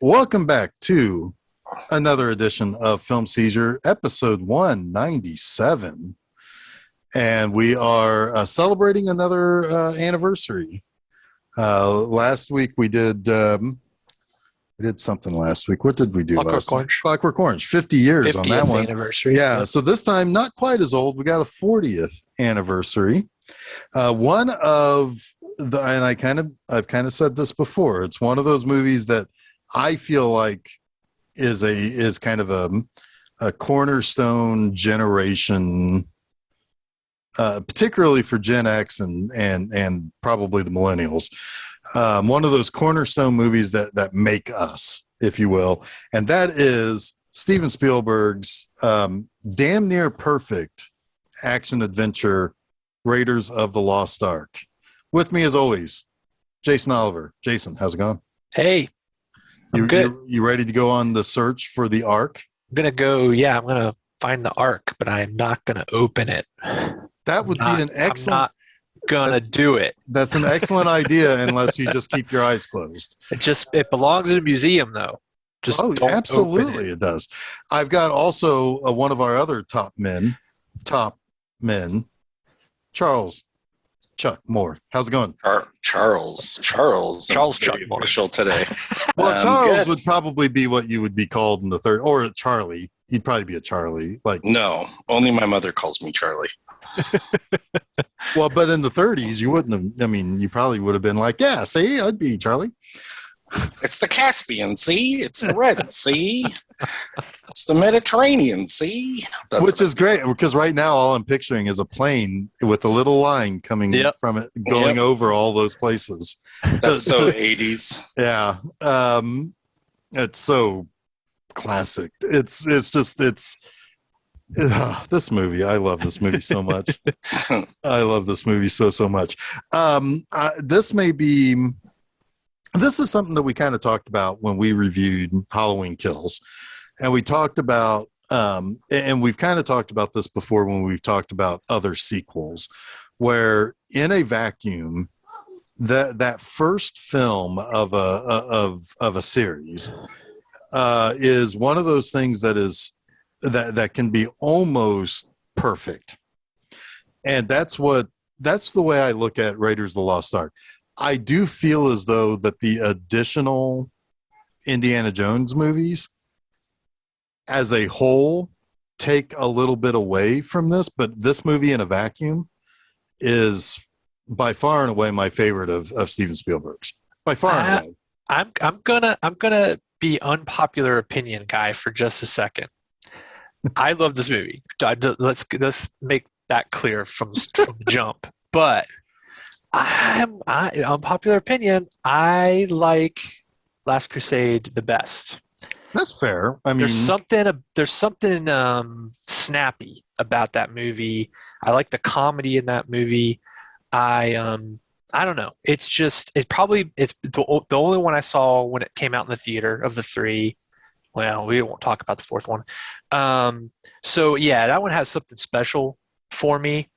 Welcome back to another edition of Film Seizure, episode 197. And we are celebrating another anniversary. Last week we did something last week. What did we do last week? Clockwork Orange. 50 years on that one. Anniversary. Yeah, so this time not quite as old. We got a 40th anniversary. One of the, and I've kind of said this before, it's one of those movies that I feel like is kind of a cornerstone generation, particularly for Gen X and probably the millennials. One of those cornerstone movies that make us, if you will, and that is Steven Spielberg's damn near perfect action adventure, Raiders of the Lost Ark. With me, as always, Jason Oliver. Jason, how's it going? Hey. Good. You ready to go on the search for the Ark? I'm going to find the Ark, but I'm not going to open it. That would be an excellent... I'm not going to do it. That's an excellent idea unless you just keep your eyes closed. It belongs in a museum, though. Don't absolutely open it does. I've got also one of our other top men, Charles Chuck Moore. How's it going? Charles Chuck Moore. Official today. Well, Charles would probably be what you would be called in the third, or Charlie. He'd probably be a Charlie. No, only my mother calls me Charlie. Well, but in the 30s, you wouldn't have. I mean, you probably would have been like, yeah, see, I'd be Charlie. It's the Caspian Sea. It's the Red Sea. It's the Mediterranean Sea. Which is great, because right now all I'm picturing is a plane with a little line coming from it, going over all those places. That's so 80s. Yeah. It's so classic. It's this movie. I love this movie so much. I love this movie so much. This is something that we kind of talked about when we reviewed Halloween Kills. And we talked about, and we've kind of talked about this before when we've talked about other sequels, where in a vacuum, that first film of a series is one of those things that can be almost perfect. And that's the way I look at Raiders of the Lost Ark. I do feel as though that the additional Indiana Jones movies as a whole take a little bit away from this, but this movie in a vacuum is by far and away my favorite of Steven Spielberg's. By far and away. I'm gonna be unpopular opinion guy for just a second. I love this movie. Let's make that clear from the jump. But unpopular opinion, I like Last Crusade the best. That's fair. I mean, there's something snappy about that movie. I like the comedy in that movie. I don't know. It's the only one I saw when it came out in the theater of the three. Well, we won't talk about the fourth one. So yeah, that one has something special for me.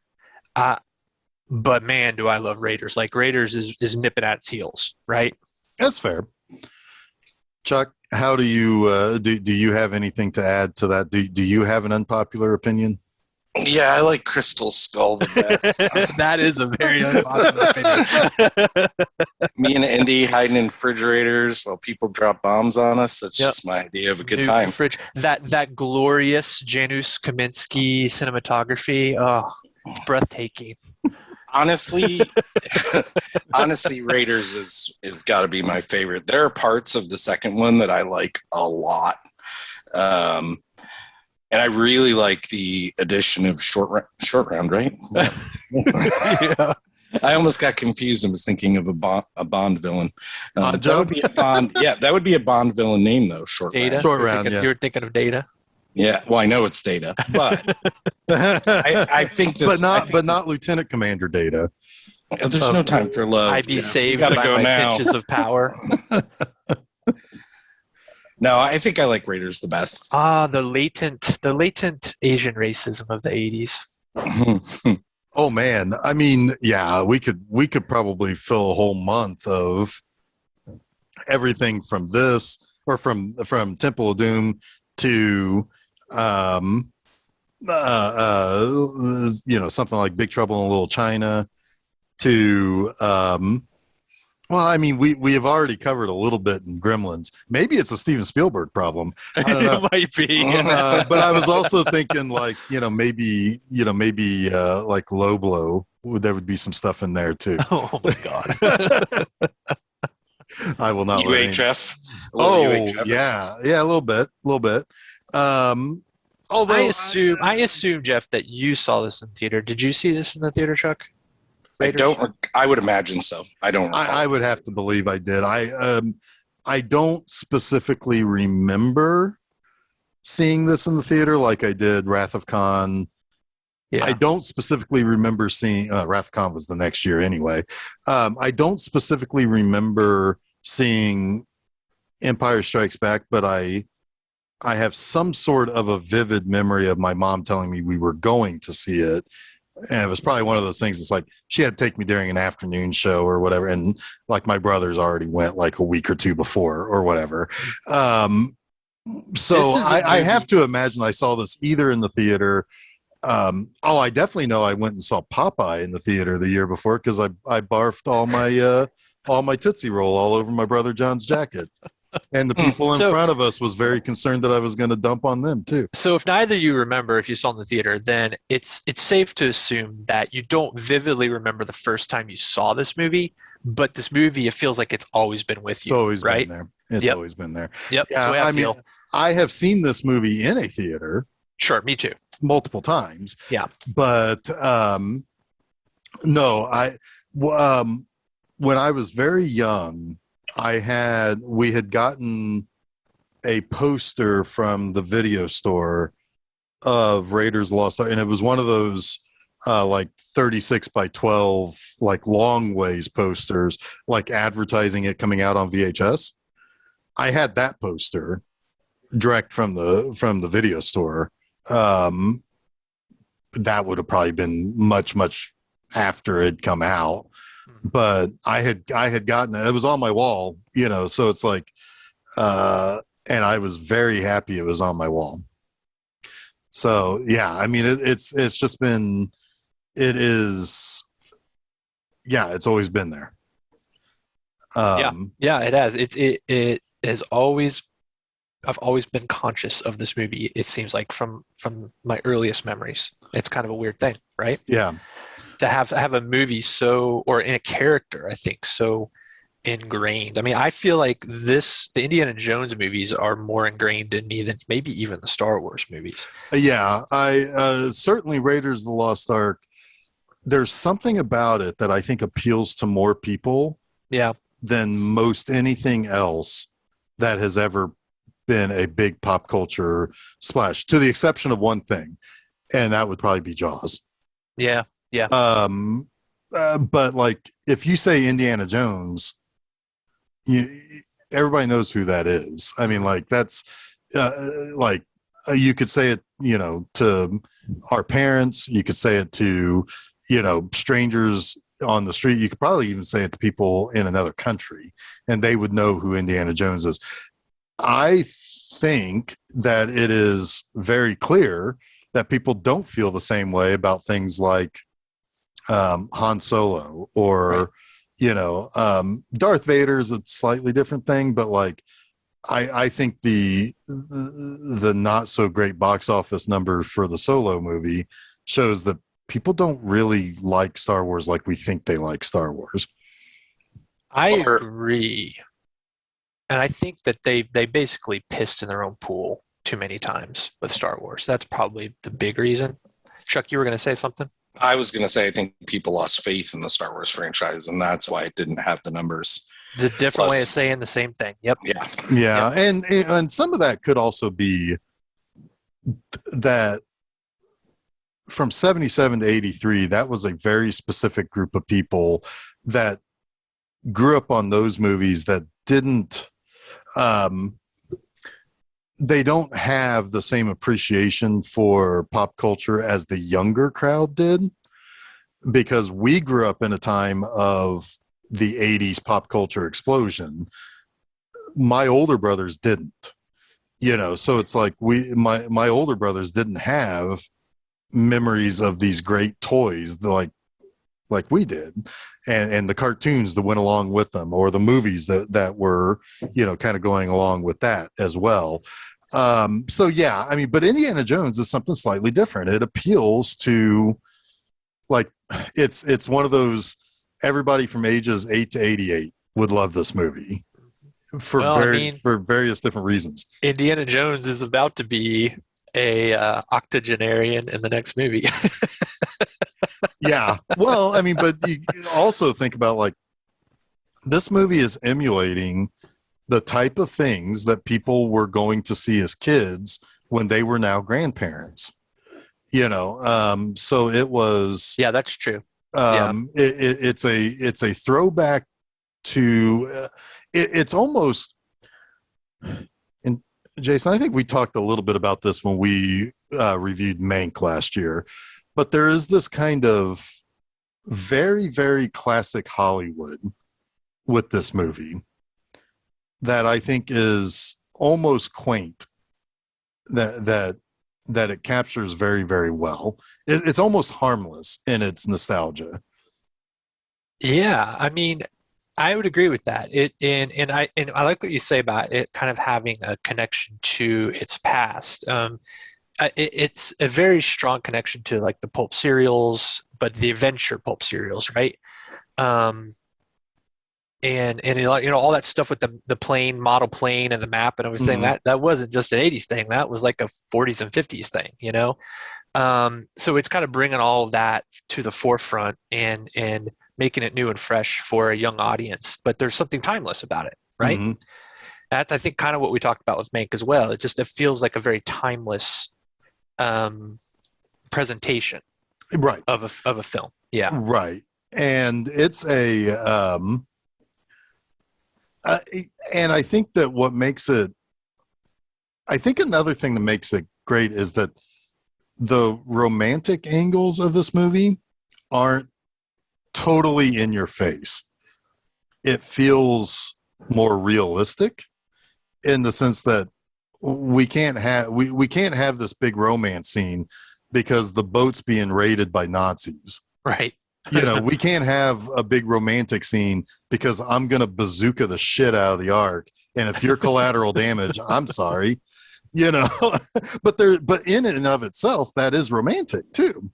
But man, do I love Raiders. Like, Raiders is nipping at its heels, right? That's fair. Chuck, how do you do you have anything to add to that? Do you have an unpopular opinion? Yeah, I like Crystal Skull the best. That is a very unpopular opinion. Me and Indy hiding in refrigerators while people drop bombs on us. That's just my idea of a good time. That glorious Janusz Kaminski cinematography. Oh, it's breathtaking. Honestly, Raiders is got to be my favorite. There are parts of the second one that I like a lot. And I really like the addition of short round, right? Yeah. I almost got confused and was thinking of a Bond villain. That would be a Bond. Yeah, that would be a Bond villain name though. Data. Short round. You're thinking of Data. Yeah, well, I know it's Data, but I think this. But not Lieutenant Commander Data. There's no time for love. I'd be Jeff. saved by go my now. pinches of power. No, I think I like Raiders the best. The latent Asian racism of the 80s. Oh man, I mean, yeah, we could probably fill a whole month of everything from this or from Temple of Doom to something like Big Trouble in Little China to well, I mean, we have already covered a little bit in Gremlins. Maybe it's a Steven Spielberg problem. I don't know. It might be. But I was also thinking like, maybe like Low Blow, there would be some stuff in there too. Oh my God. I will not. UHF. UHF. Yeah, a little bit. Although I assume, Jeff, that you saw this in theater. Did you see this in the theater, Chuck? Raiders? I would imagine so. I don't. I would have to believe I did. I don't specifically remember seeing this in the theater like I did Wrath of Khan. Yeah. I don't specifically remember seeing Wrath of Khan was the next year anyway. I don't specifically remember seeing Empire Strikes Back, but I have some sort of a vivid memory of my mom telling me we were going to see it. And it was probably one of those things. It's like she had to take me during an afternoon show or whatever. And like my brothers already went like a week or two before or whatever. So I have to imagine I saw this either in the theater. I definitely know I went and saw Popeye in the theater the year before because I barfed all my Tootsie Roll all over my brother John's jacket. And the people in front of us was very concerned that I was going to dump on them too. So if neither of you remember, if you saw in the theater, then it's safe to assume that you don't vividly remember the first time you saw this movie, but this movie, it feels like it's always been with you. It's always right? been there. It's always been there. Yep. Yeah, I feel. I have seen this movie in a theater. Sure, me too. Multiple times. Yeah. But no, when I was very young, we had gotten a poster from the video store of Raiders Lost Ark, and it was one of those like 36 by 12 like long ways posters, like advertising it coming out on VHS. I had that poster direct from the video store. That would have probably been much after it come out. But I had gotten it. It was on my wall, so it's like, and I was very happy it was on my wall. So yeah, I mean, it's just been, it's always been there. Yeah, it has. It has always, I've always been conscious of this movie. It seems like from my earliest memories. It's kind of a weird thing, right? Yeah. To have a movie or in a character, I think, so ingrained. I mean, I feel like the Indiana Jones movies are more ingrained in me than maybe even the Star Wars movies. Yeah, I certainly Raiders of the Lost Ark. There's something about it that I think appeals to more people than most anything else that has ever been a big pop culture splash, to the exception of one thing, and that would probably be Jaws. Yeah. But like, if you say Indiana Jones, everybody knows who that is. I mean, like that's you could say it, to our parents. You could say it to, strangers on the street. You could probably even say it to people in another country, and they would know who Indiana Jones is. I think that it is very clear that people don't feel the same way about things like Han Solo or, Darth Vader is a slightly different thing, but like, I think the not so great box office number for the Solo movie shows that people don't really like Star Wars like we think they like Star Wars. I agree. And I think that they basically pissed in their own pool too many times with Star Wars. That's probably the big reason. Chuck, you were going to say something? I was going to say I think people lost faith in the Star Wars franchise, and that's why it didn't have the numbers. It's a different way of saying the same thing. Yep. Yeah. Yep. And some of that could also be that from 77 to 83, that was a very specific group of people that grew up on those movies that didn't they don't have the same appreciation for pop culture as the younger crowd did, because we grew up in a time of the 80s pop culture explosion. my older brothers didn't. So it's like my older brothers didn't have memories of these great toys like we did, and the cartoons that went along with them, or the movies that were kind of going along with that as well. So yeah, I mean, but Indiana Jones is something slightly different. It appeals to, like, it's one of those, everybody from ages 8 to 88 would love this movie for various different reasons. Indiana Jones is about to be a octogenarian in the next movie. Yeah. Well, I mean, but you also think about, like, this movie is emulating the type of things that people were going to see as kids when they were now grandparents. So it was. Yeah, that's true. It's a throwback to. It's almost. And Jason, I think we talked a little bit about this when we reviewed Mank last year, but there is this kind of very, very classic Hollywood with this movie that I think is almost quaint, that it captures very, very well. It's almost harmless in its nostalgia. Yeah, I mean, I would agree with that. And I like what you say about it kind of having a connection to its past. It's a very strong connection to, like, the pulp serials, but the adventure pulp serials, right? And all that stuff with the plane, model plane, and the map and everything. Mm-hmm. That wasn't just an 80s thing. That was like a 40s and 50s thing, So it's kind of bringing all of that to the forefront and making it new and fresh for a young audience. But there's something timeless about it, right? Mm-hmm. That's, I think, kind of what we talked about with Mank as well. It feels like a very timeless presentation, right, of a film. Yeah, right. And it's a and I think that what makes it, I think another thing that makes it great is that the romantic angles of this movie aren't totally in your face. It feels more realistic in the sense that we can't have this big romance scene because the boat's being raided by Nazis. right. We can't have a big romantic scene because I'm going to bazooka the shit out of the Ark. And if you're collateral damage, I'm sorry, but in and of itself, that is romantic too.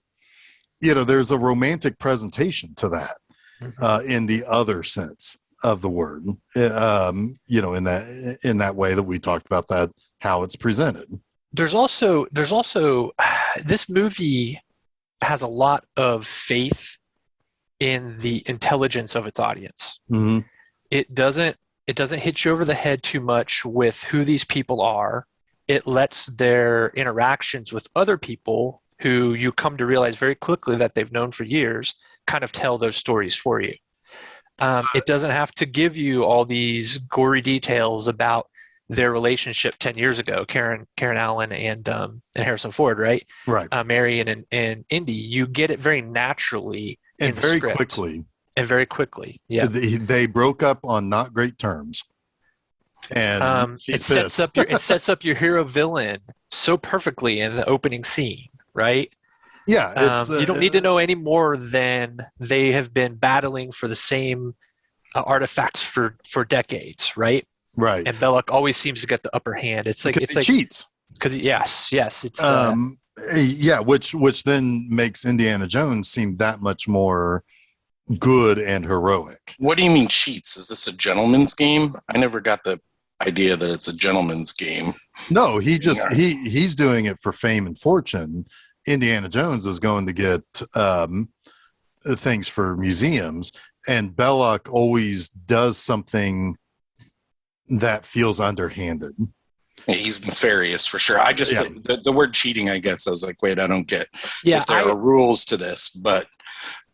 There's a romantic presentation to that, in the other sense of the word, in that way that we talked about, that how it's presented. There's also this movie has a lot of faith in the intelligence of its audience. Mm-hmm. It doesn't hit you over the head too much with who these people are. It lets their interactions with other people, who you come to realize very quickly that they've known for years, kind of tell those stories for you. It doesn't have to give you all these gory details about their relationship 10 years ago, Karen Allen and Harrison Ford, right? Right. Marion and Indy. You get it very naturally and very quickly. And very quickly, yeah. They broke up on not great terms. And it sets up your hero villain so perfectly in the opening scene, right? Yeah, you don't need to know any more than they have been battling for the same artifacts for decades, right? Right. And Belloc always seems to get the upper hand. It's like he cheats. Because yes, it's which then makes Indiana Jones seem that much more good and heroic. What do you mean cheats? Is this a gentleman's game? I never got the idea that it's a gentleman's game. No, he's doing it for fame and fortune. Indiana Jones is going to get things for museums, and Belloc always does something that feels underhanded. Yeah, he's nefarious for sure. I just the word cheating, I guess, I was like, wait, I don't get if there are rules to this, but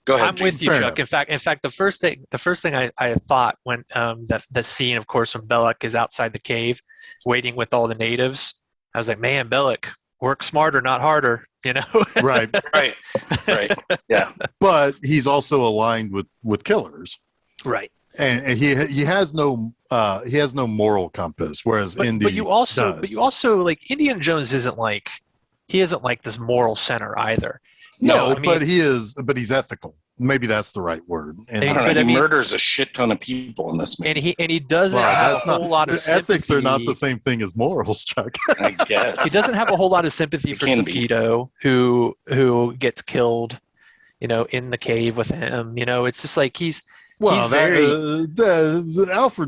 go ahead. I'm with you, Chuck. In fact, the first thing I thought when the scene, of course, when Belloc is outside the cave waiting with all the natives, I was like, man, Belloc, work smarter, not harder, Right. Yeah. But he's also aligned with killers. Right. and he has no moral compass, whereas Indy but you also does. like Indiana Jones isn't like this moral center either. No, I mean, but he's ethical. Maybe that's the right word. I don't know. He murders a shit ton of people in this movie, and he doesn't have a whole lot of sympathy. Ethics are not the same thing as morals, Chuck. I guess He doesn't have a whole lot of sympathy for Zepito, who gets killed, in the cave with him. It's just like he's Alfred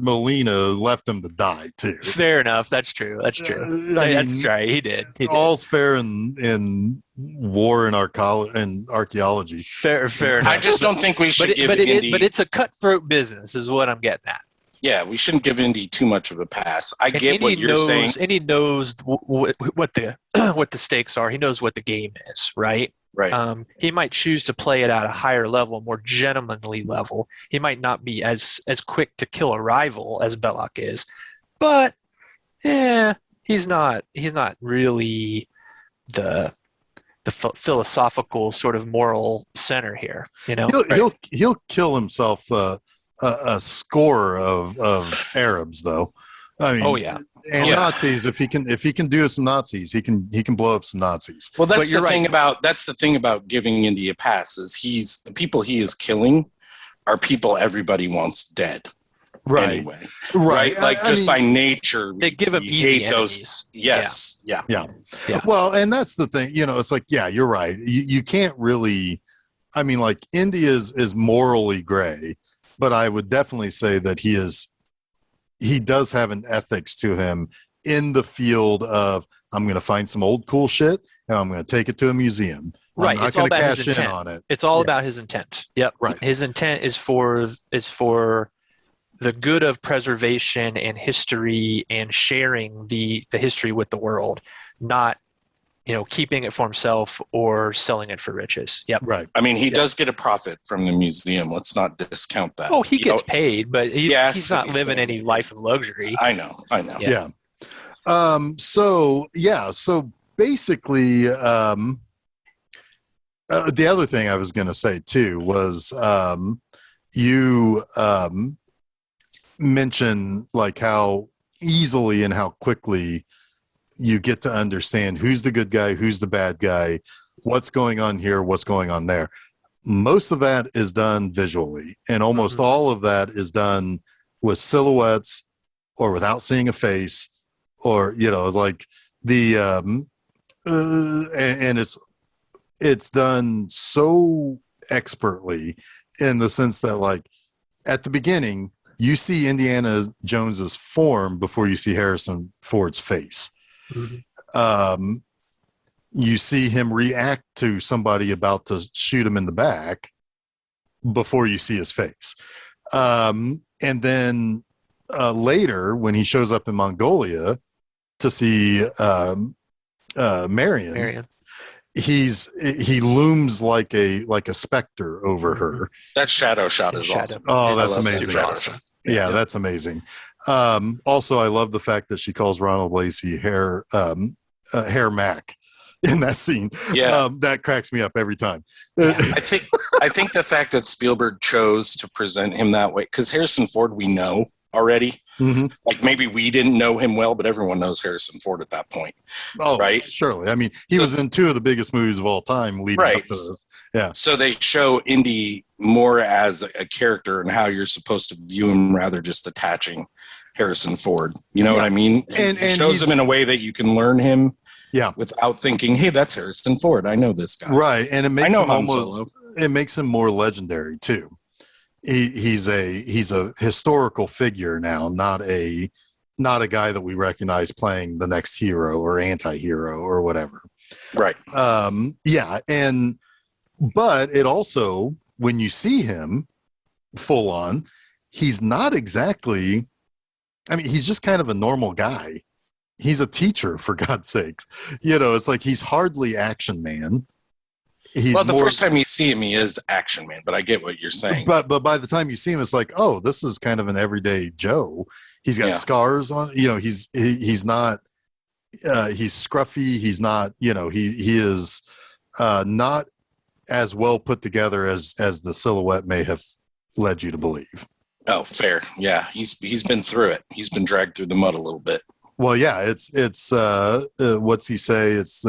Molina left him to die too. Fair enough. That's true. That's right. He did. All's fair in war and archaeology. Fair enough. I just don't think we should give Indy. But it's a cutthroat business, is what I'm getting at. Yeah, we shouldn't give Indy too much of a pass. I get what you're saying. And he knows what the stakes are. He knows what the game is, right? Right. He might choose to play it at a higher level, more gentlemanly level. He might not be as quick to kill a rival as Belloc is, but he's not really the philosophical sort of moral center here. He'll kill himself a score of Arabs, though. I mean, oh yeah. And Nazis, if he can do some Nazis, he can blow up some Nazis. Well, that's the thing about giving Indy a pass is the people he is killing are people everybody wants dead. Right. Anyway. Right. Like by nature, they give him easy enemies. Those. Yes. Yeah. Well, and that's the thing. It's like, yeah, you're right. You can't really. I mean, like Indy is morally gray, but I would definitely say that he does have an ethics to him in the field of, I'm going to find some old cool shit and I'm going to take it to a museum. Right. I'm not going to cash in on it. It's all about his intent. Yep. Right. His intent is for the good of preservation and history and sharing the history with the world, not keeping it for himself or selling it for riches. Yep. Right. I mean, he does get a profit from the museum. Let's not discount that. Oh, he gets paid, but he's not living any life of luxury. I know. Yeah. So basically, the other thing I was going to say too was, you mentioned like how easily and how quickly you get to understand who's the good guy, who's the bad guy, what's going on here, what's going on there. Most of that is done visually, and almost all of that is done with silhouettes or without seeing a face, or it's like the and it's done so expertly in the sense that, like, at the beginning you see Indiana Jones's form before you see Harrison Ford's face. Mm-hmm. You see him react to somebody about to shoot him in the back before you see his face. And then later, when he shows up in Mongolia to see Marion, he looms like a specter over her. That shadow shot is awesome. Oh, that's amazing. Yeah, that's amazing. Also, I love the fact that she calls Ronald Lacey Hair Mac in that scene. Yeah, that cracks me up every time. Yeah. I think the fact that Spielberg chose to present him that way, because Harrison Ford we know already. Mm-hmm. Like maybe we didn't know him well, but everyone knows Harrison Ford at that point. Oh, right? Surely. I mean, he was in two of the biggest movies of all time leading up to this. Yeah. So they show Indy more as a character and how you're supposed to view him rather just attaching Harrison Ford. You know what I mean? And shows him in a way that you can learn him without thinking, hey, that's Harrison Ford. I know this guy. Right. And it makes him more legendary too. He's a historical figure now, not a guy that we recognize playing the next hero or anti-hero or whatever. Right. But it also, when you see him full on, he's not exactly, I mean, he's just kind of a normal guy. He's a teacher, for God's sakes. It's like he's hardly Action Man. First time you see him, he is Action Man, but I get what you're saying. But by the time you see him, it's like, oh, this is kind of an everyday Joe. He's got scars on, he's not, he's scruffy. He's not, he is not as well put together as the silhouette may have led you to believe. Oh, fair. Yeah, he's been through it. He's been dragged through the mud a little bit. Well, yeah, it's what's he say? It's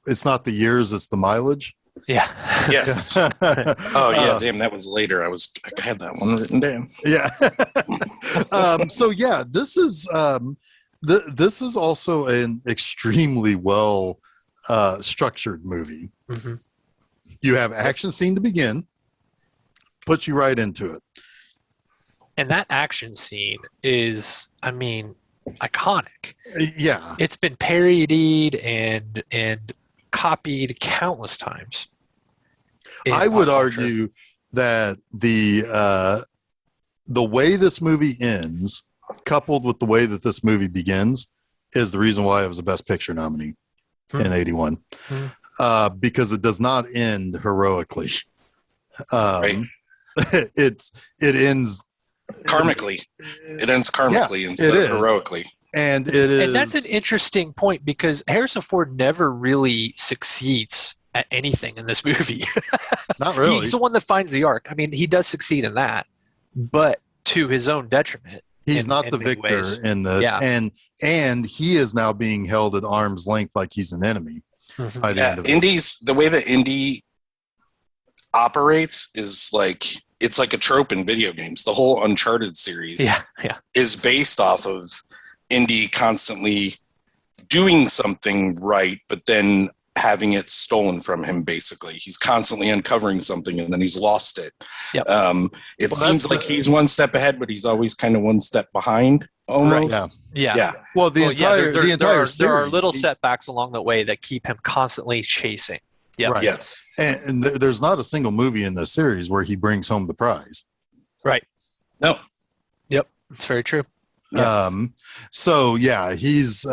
it's not the years, it's the mileage. Yeah. Yes. Oh yeah, damn, that was later. I had that one written down. Yeah. So yeah, this is this is also an extremely well structured movie. Mm-hmm. You have action scene to begin, puts you right into it. And that action scene is, I mean, iconic. Yeah. It's been parodied and copied countless times. I would argue that the way this movie ends, coupled with the way that this movie begins, is the reason why it was a Best Picture nominee in '81. Because it does not end heroically. Right. It ends karmically. It ends karmically instead of heroically. And it is. And that's an interesting point because Harrison Ford never really succeeds at anything in this movie. Not really. He's the one that finds the arc. I mean, he does succeed in that, but to his own detriment. He's not the victor in this. Yeah. And he is now being held at arm's length like he's an enemy. By the end of the way that Indy operates is like, it's like a trope in video games. The whole Uncharted series is based off of Indy constantly doing something right, but then having it stolen from him. Basically, he's constantly uncovering something and then he's lost it. Yep. It seems like he's one step ahead, but he's always kind of one step behind. Almost. Right. Yeah. Well, the entire series, there are little setbacks along the way that keep him constantly chasing. Yeah. Right. Yes. And there's not a single movie in this series where he brings home the prize. Right. No. Yep. It's very true. Yeah. So yeah, he's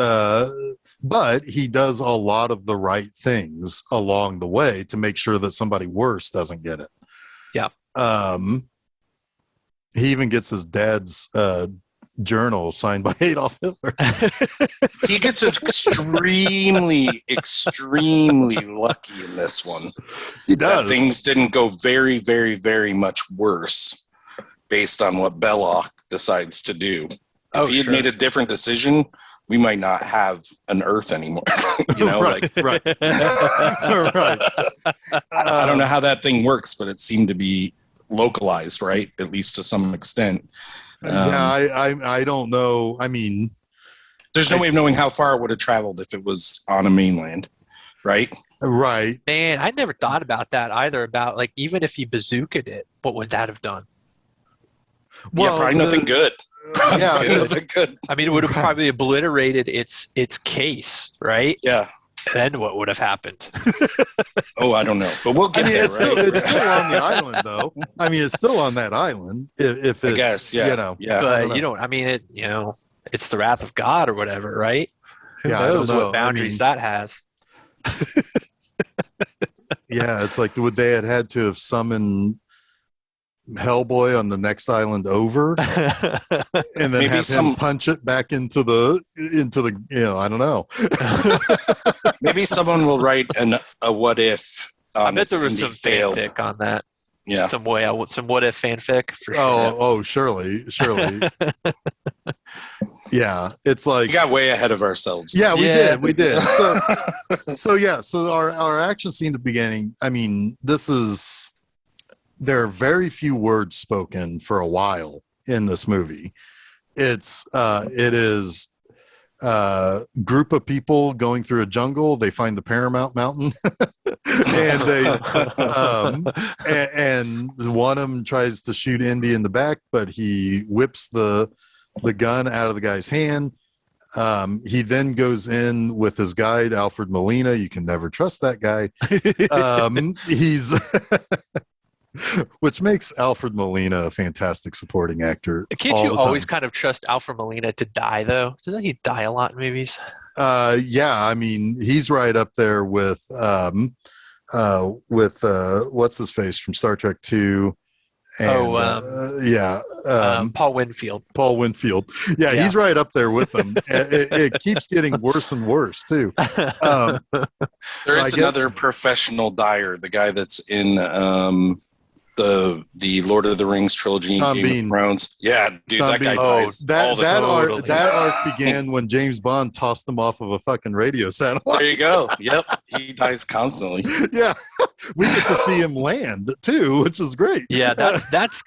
but he does a lot of the right things along the way to make sure that somebody worse doesn't get it. Yeah. He even gets his dad's journal signed by Adolf Hitler. He gets extremely, extremely lucky in this one. He does. Things didn't go very, very, very much worse based on what Belloc decides to do. If he had made a different decision, we might not have an Earth anymore. You know, right. Right. Right. I don't know how that thing works, but it seemed to be localized, right? At least to some extent. I don't know. I mean, there's no way of knowing how far it would have traveled if it was on a mainland, right? Right. Man, I never thought about that either. About like even if he bazookaed it, what would that have done? Well, probably nothing good. Yeah, nothing good. I mean, it would have probably obliterated its case, right? Yeah. Then what would have happened? Oh, I don't know, but we'll get there. It's still on the island, though. I mean, it's still on that island. If it's, I guess, yeah, you know, but you don't. I mean, it's the wrath of God or whatever, right? Who knows what boundaries that has? Yeah, it's like would they had to have summoned Hellboy on the next island over, and then maybe have him punch it back into the I don't know. Maybe someone will write a what if. I bet there was some fanfic on that. Yeah, some what if fanfic for sure. Oh, surely. Yeah, it's like we got way ahead of ourselves. Yeah, we did. So our action scene at the beginning. I mean, there are very few words spoken for a while in this movie. It is group of people going through a jungle. They find the Paramount Mountain, and and one of them tries to shoot Indy in the back, but he whips the gun out of the guy's hand. He then goes in with his guide, Alfred Molina. You can never trust that guy. He's which makes Alfred Molina a fantastic supporting actor. Can't you always kind of trust Alfred Molina to die, though? Doesn't he die a lot in movies? Yeah, I mean, he's right up there with what's his face from Star Trek 2. And, Paul Winfield. Yeah, he's right up there with them. It keeps getting worse and worse too. There is another professional dyer, the guy that's in the Lord of the Rings trilogy, Sean Game Bean. of Thrones. Yeah, dude, Sean that guy Bean. dies. That arc began when James Bond tossed him off of a fucking radio satellite. There you go. Yep, he dies constantly. Yeah, we get to see him land too, which is great. Yeah, that's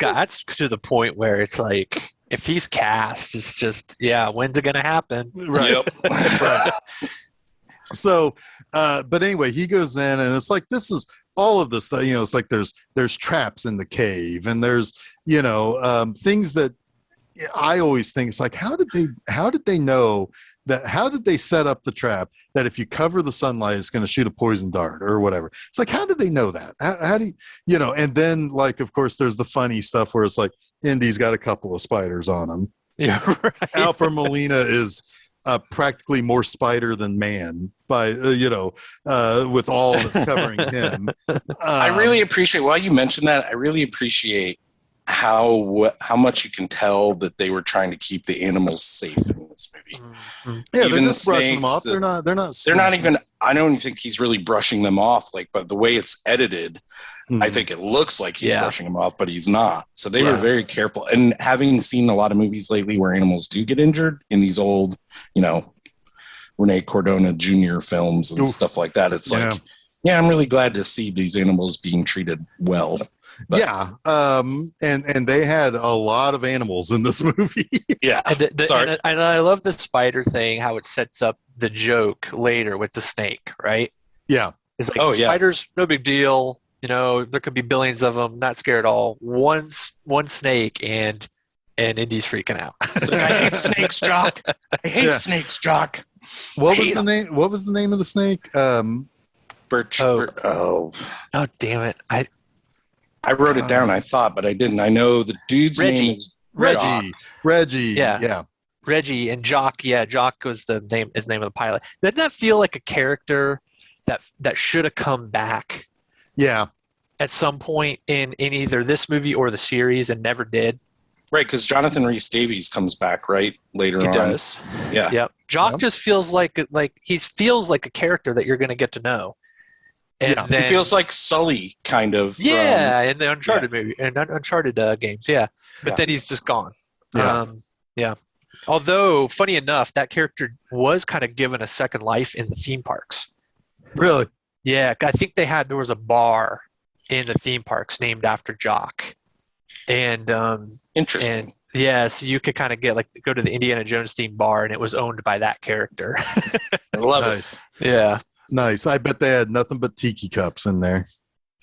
to the point where it's like, if he's cast, it's just, when's it gonna happen? Right. Yep. Right. So, but anyway, he goes in, and it's like, this is all of this, it's like there's traps in the cave, and there's, things that I always think, it's like, how did they know that? How did they set up the trap that if you cover the sunlight, it's going to shoot a poison dart or whatever? It's like, how did they know that? How do you, and then, like, of course, there's the funny stuff where it's like, Indy's got a couple of spiders on him. Yeah, right. Alfred Molina is practically more spider than man by with all that's covering him. I really appreciate, while you mentioned that, I really appreciate how much you can tell that they were trying to keep the animals safe in this movie. Mm-hmm. Yeah, even they're just brushing them off. They're not even, I don't think he's really brushing them off, but the way it's edited, I think it looks like he's brushing them off, but he's not. So they were very careful. And having seen a lot of movies lately where animals do get injured in these old, Rene Cardona Jr. films and stuff like that, it's like, I'm really glad to see these animals being treated well. But, and they had a lot of animals in this movie. Yeah. And I love the spider thing, how it sets up the joke later with the snake, right? Yeah. It's like, spiders, no big deal. There could be billions of them, not scared at all. One snake, and Indy's freaking out. It's like, I hate snakes, Jock. I hate snakes, Jock. What was the name? What was the name of the snake? Birch. Oh, damn it! I wrote it down. I thought, but I didn't. I know the dude's name is Reggie. Reggie. Yeah. Reggie and Jock. Yeah, Jock was his name of the pilot. Doesn't that feel like a character that should have come back? Yeah. At some point in either this movie or the series, and never did. Right, because Jonathan Rhys-Davies comes back later on. He does. Yeah. Yep. Jock just feels like he feels like a character that you're going to get to know. And then, he feels like Sully, kind of. In the Uncharted movie and Uncharted games. Yeah, but then he's just gone. Yeah. Although, funny enough, that character was kind of given a second life in the theme parks. Really? Yeah, I think there was a bar in the theme parks named after Jock, and interesting. And, so you could kind of go to the Indiana Jones themed bar, and it was owned by that character. I love it. Yeah. Nice. I bet they had nothing but tiki cups in there.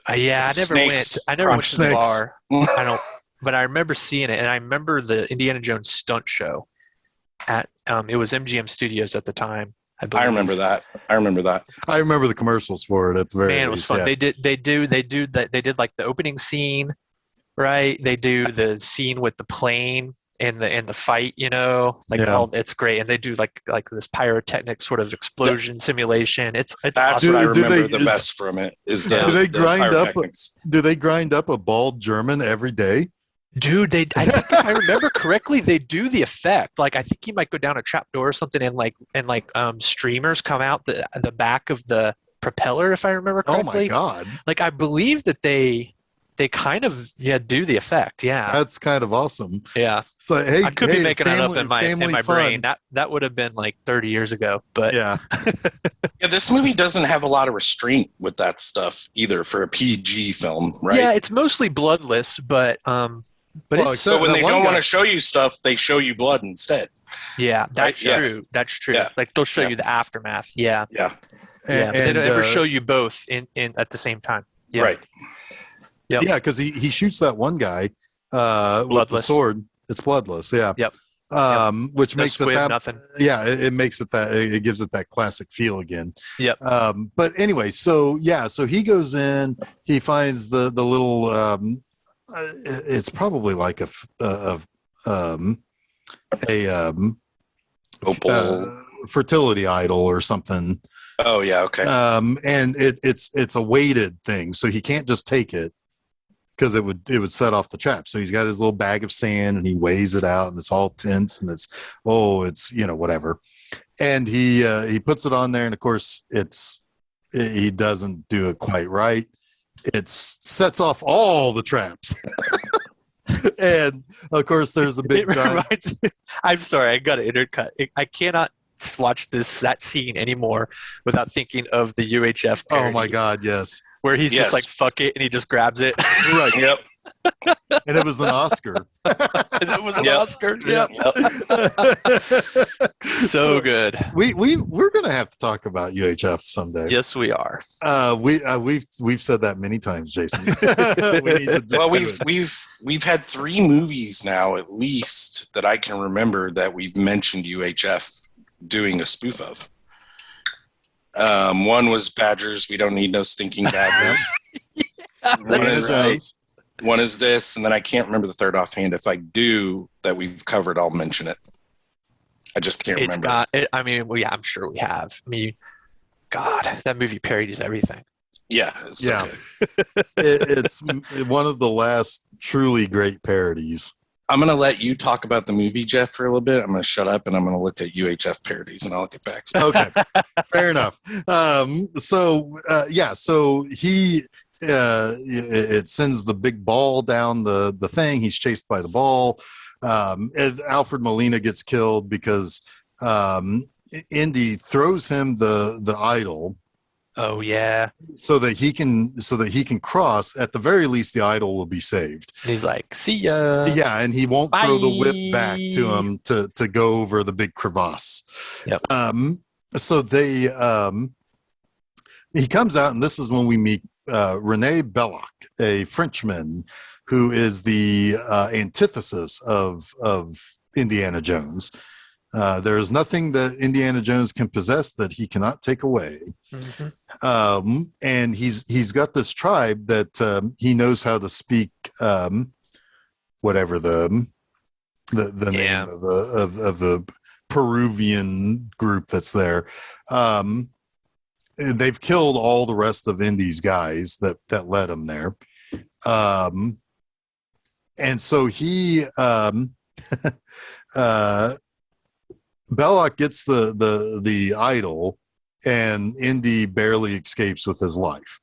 I never went. I never went to the bar. I don't. But I remember seeing it, and I remember the Indiana Jones stunt show at. It was MGM Studios at the time. I remember that. I remember the commercials for it at the very Man, it was fun. Yeah. They did like the opening scene, right? They do the scene with the plane and the fight, it's great. And they do like this pyrotechnic sort of explosion simulation. It's that's awesome. what I remember the best from it is the do they grind up a bald German every day? Dude, I think if I remember correctly, they do the effect. Like, I think you might go down a trap door or something, and streamers come out the back of the propeller, if I remember correctly. Oh my god! Like, I believe that they kind of do the effect. Yeah, that's kind of awesome. Yeah. So hey, I could be making that up in my brain. That would have been like 30 years ago. But yeah. This movie doesn't have a lot of restraint with that stuff either for a PG film, right? Yeah, it's mostly bloodless, but so when they don't want to show you stuff, they show you blood instead. Yeah, that's true. That's true. Yeah. Like, they'll show you the aftermath. Yeah. Yeah. But they don't ever show you both in at the same time. Yeah. Right. Yep. Yeah, because he shoots that one guy with the sword. It's bloodless. Yeah. Yep. Which makes it that nothing. Yeah, it makes it that it gives it that classic feel again. Yep. But anyway, so he goes in, he finds the little it's probably like opal fertility idol or something. Oh yeah, okay. And it's a weighted thing, so he can't just take it because it would set off the trap. So he's got his little bag of sand and he weighs it out, and it's all tense and it's whatever. And he puts it on there, and of course he doesn't do it quite right. it sets off all the traps. And of course, there's a big giant. I'm sorry, I got to intercut. I cannot watch that scene anymore without thinking of the UHF parody. Oh my God, yes. Where he's just like, fuck it, and he just grabs it. Right, yep. And it was an Oscar. It was an Oscar. Yep. So good. We're gonna have to talk about UHF someday. Yes, we are. We've said that many times, Jason. We've had 3 movies now at least that I can remember that we've mentioned UHF doing a spoof of. One was Badgers. We don't need no stinking Badgers. One is this, and then I can't remember the third offhand. If I do that we've covered, I'll mention it. I just can't remember. I'm sure we have. I mean, God, that movie parodies everything. Yeah. It's one of the last truly great parodies. I'm going to let you talk about the movie, Jeff, for a little bit. I'm going to shut up, and I'm going to look at UHF parodies, and I'll get back to you. Okay, fair enough. So he... it sends the big ball down the thing. He's chased by the ball. Alfred Molina gets killed because Indy throws him the idol. Oh yeah. So that he can cross. At the very least, the idol will be saved. And he's like, "See ya." Yeah, and he won't throw the whip back to him to go over the big crevasse. Yep. So he comes out, and this is when we meet René Belloc, a Frenchman who is the antithesis of Indiana Jones. There is nothing that Indiana Jones can possess that he cannot take away. Mm-hmm. And he's got this tribe that he knows how to speak whatever the name of the Peruvian group that's there. They've killed all the rest of Indy's guys that led him there. And so he Belloc gets the idol, and Indy barely escapes with his life.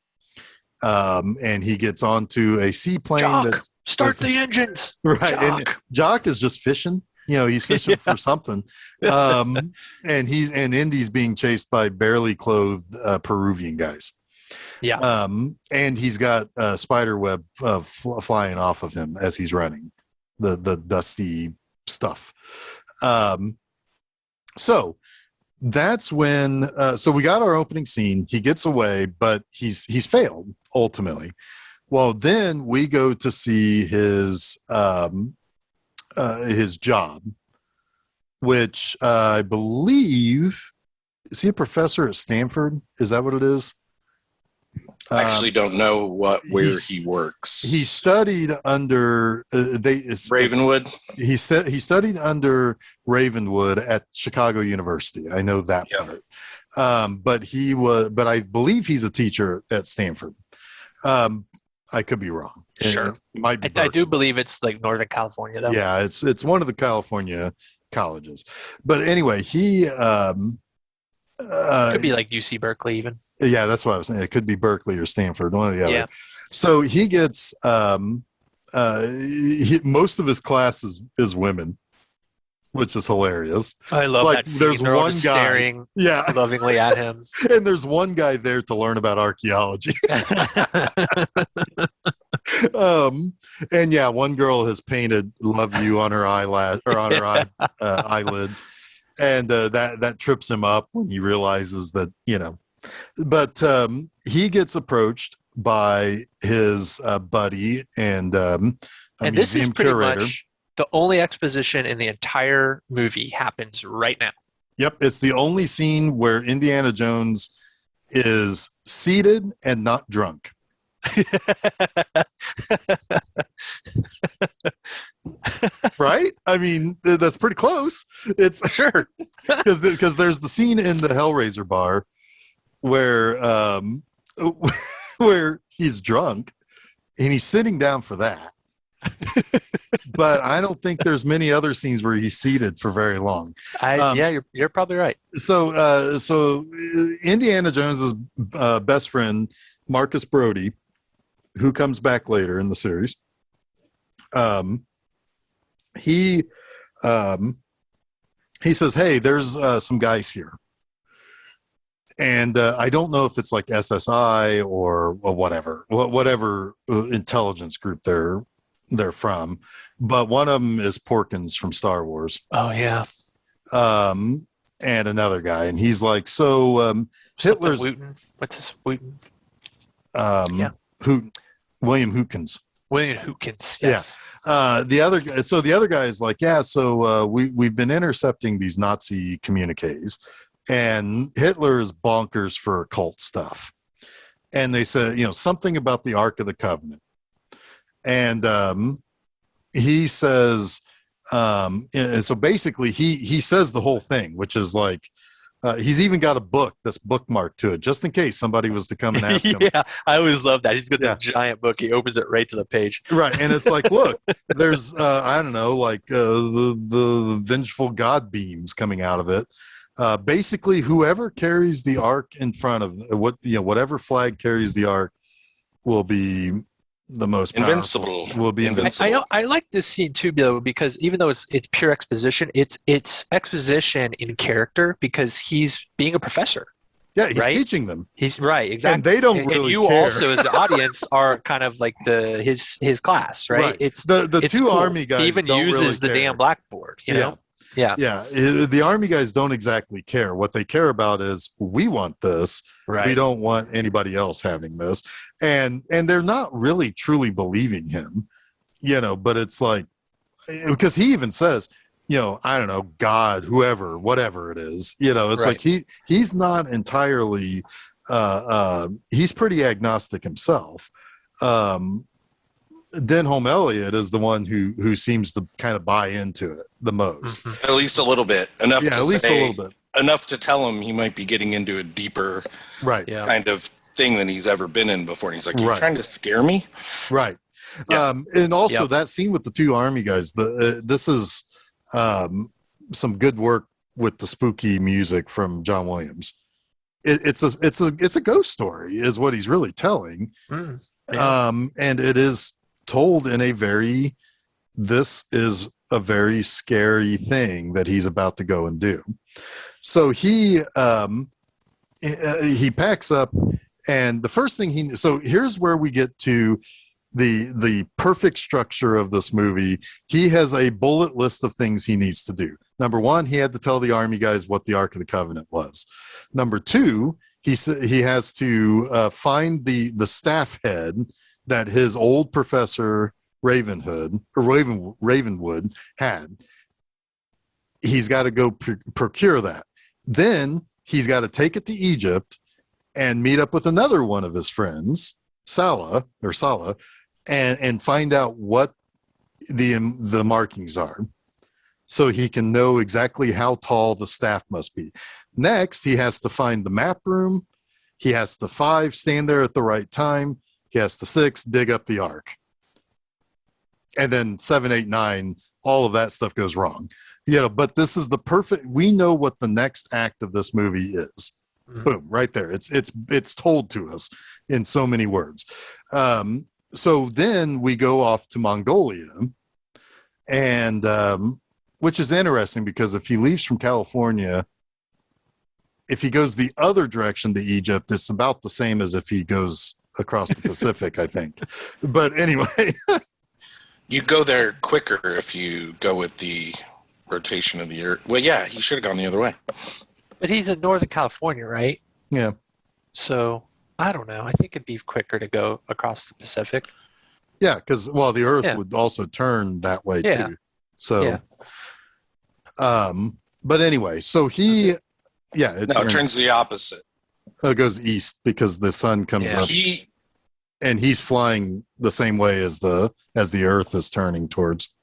And he gets onto a seaplane. Jock, start the engines. Right. Jock. And Jock is just fishing. He's fishing for something. And Indy's being chased by barely clothed Peruvian guys. Yeah. And he's got a spider web flying off of him as he's running, the dusty stuff. So that's when so we got our opening scene. He gets away, but he's failed ultimately. Well, then we go to see his job, which I believe, is he a professor at Stanford? Is that what it is? I actually don't know where he works. He studied under Ravenwood. He studied under Ravenwood at Chicago University. I know that part. But I believe he's a teacher at Stanford. I could be wrong. Sure. I do believe it's like Northern California, though. Yeah, it's one of the California colleges. But anyway, he could be like UC Berkeley even. Yeah, that's what I was saying. It could be Berkeley or Stanford, one or the other. Yeah. So he gets most of his class is women, which is hilarious. I love that scene. There's one guy staring lovingly at him. And there's one guy there to learn about archaeology. And one girl has painted "Love You" on her eyelash or on her eyelids. And that trips him up when he realizes that, but he gets approached by his buddy and this is pretty curator. Much the only exposition in the entire movie happens right now. Yep. It's the only scene where Indiana Jones is seated and not drunk. Right? I mean, that's pretty close. It's sure because there's the scene in the Hellraiser bar where where he's drunk and he's sitting down for that. But I don't think there's many other scenes where he's seated for very long. You're probably right. So Indiana Jones's best friend Marcus Brody who comes back later in the series. He says, "Hey, there's some guys here, and I don't know if it's like SSI or whatever intelligence group they're from, but one of them is Porkins from Star Wars. Oh yeah. And another guy, and he's like, so Hitler's Wooten. What's this Wooten? William Hootkins. William Hootkins. Yes. Yeah. The other guy is like, yeah. So we've been intercepting these Nazi communiques, and Hitler is bonkers for occult stuff. And they said, something about the Ark of the Covenant, and he says. And so basically he says the whole thing, which is like, he's even got a book that's bookmarked to it, just in case somebody was to come and ask him. Yeah, I always love that. He's got this giant book. He opens it right to the page. Right. And it's like, look, there's, I don't know, like the vengeful God beams coming out of it. Basically, whoever carries the Ark in front of whatever flag carries the Ark will be the most invincible. Will be invincible. I like this scene too, though, because even though it's pure exposition, it's exposition in character because he's being a professor. Yeah, he's teaching them. He's right, exactly. And they don't really and you care. Also, as the audience, are kind of like his class, right? It's the two cool. army guys. He even uses really the damn blackboard. You know. Yeah. The army guys don't exactly care. What they care about is we want this. Right. We don't want anybody else having this. And they're not really truly believing him, but it's like, because he even says, I don't know, God, whoever, whatever it is, it's like he's not entirely, he's pretty agnostic himself. Denholm Elliott is the one who seems to kind of buy into it the most. At least a little bit. Enough a little bit. Enough to tell him he might be getting into a deeper kind of thing than he's ever been in before. And he's like, you're trying to scare me? Right. Yeah. And also that scene with the two army guys, this is some good work with the spooky music from John Williams. It's a ghost story is what he's really telling. And it is told in this is a very scary thing that he's about to go and do. So he packs up, and the first thing so here's where we get to the perfect structure of this movie. He has a bullet list of things he needs to do. Number one, he had to tell the army guys what the Ark of the Covenant was. Number two, he has to find the staff head that his old professor Ravenwood had. He's got to go procure that. Then he's got to take it to Egypt and meet up with another one of his friends, Salah, and find out what the markings are, so he can know exactly how tall the staff must be. Next, he has to find the map room. He has to 5, stand there at the right time. He has to 6, dig up the Ark. And then 7, 8, 9, all of that stuff goes wrong. But this is the perfect, we know what the next act of this movie is. Mm-hmm. Boom, right there. It's told to us in so many words. So then we go off to Mongolia, and which is interesting because if he leaves from California, if he goes the other direction to Egypt, it's about the same as if he goes across the Pacific, I think. But anyway. You go there quicker if you go with the rotation of the Earth. Well, yeah, he should have gone the other way. But he's in Northern California, right? Yeah. So, I don't know. I think it'd be quicker to go across the Pacific. Yeah, because, the Earth would also turn that way, too. So, but anyway, so he... Yeah, it turns the opposite. It goes east because the sun comes up, and he's flying the same way as the Earth is turning towards.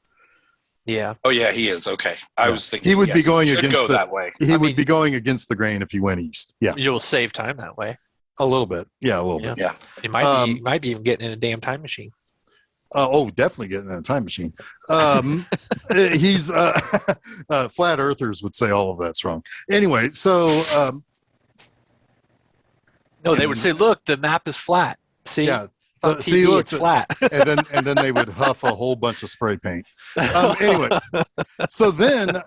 Yeah. Oh yeah, he is. Okay, I was thinking he would be going against that way. He would be going against the grain if he went east. Yeah, you'll save time that way. A little bit. Yeah, a little bit. Yeah, he might be even getting in a damn time machine. Definitely getting in a time machine. He's flat earthers would say all of that's wrong. Anyway, so no, they would say, "Look, the map is flat." See, On TV, it's flat. and then they would huff a whole bunch of spray paint. Anyway, so then,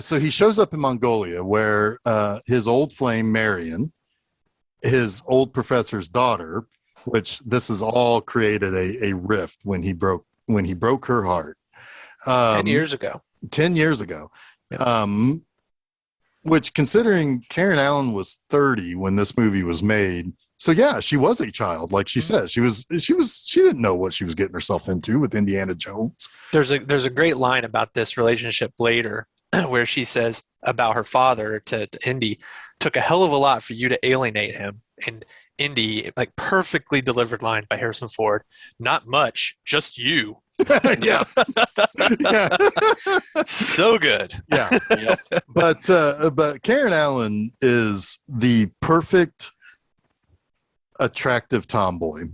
so he shows up in Mongolia where his old flame, Marion, his old professor's daughter, which this has all created a rift when he broke her heart. 10 years ago. 10 years ago. Yep. Which, considering Karen Allen was 30 when this movie was made, so yeah, she was a child, like she said. She didn't know what she was getting herself into with Indiana Jones. There's a great line about this relationship later where she says about her father to Indy, took a hell of a lot for you to alienate him. And Indy, like, perfectly delivered line by Harrison Ford, not much, just you. Yeah. Yeah. So good. Yeah. Yeah. But Karen Allen is the perfect attractive tomboy,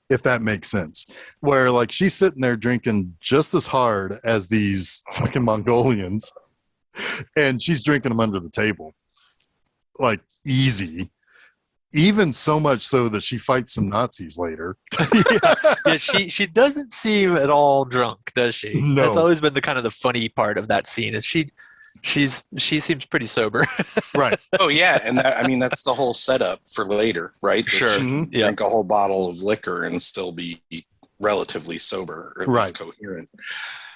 if that makes sense. Where, like, she's sitting there drinking just as hard as these fucking Mongolians, and she's drinking them under the table, like, easy. Even so much so that she fights some Nazis later. Yeah, she doesn't seem at all drunk, does she? No. That's always been the funny part of that scene is she seems pretty sober. Right. Oh yeah, and that's the whole setup for later, right? That Sure. she drink a whole bottle of liquor and still be relatively sober, or at least coherent.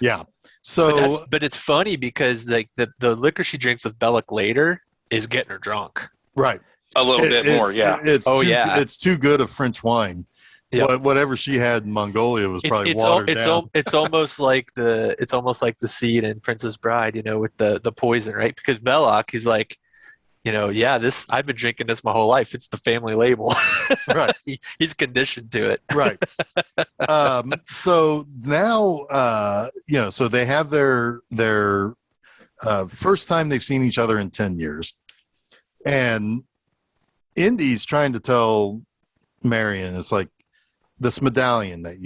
Yeah. So, but it's funny because like the liquor she drinks with Belloc later is getting her drunk. right. A little bit more, yeah. It's too good of French wine. Yep. Whatever she had in Mongolia was probably watered down. It's almost like the scene in Princess Bride, with the poison, right? Because Belloc, he's like, I've been drinking this my whole life. It's the family label. Right. He's conditioned to it. Right. So now, so they have their first time they've seen each other in 10 years. And Indy's trying to tell Marion, it's like, this medallion that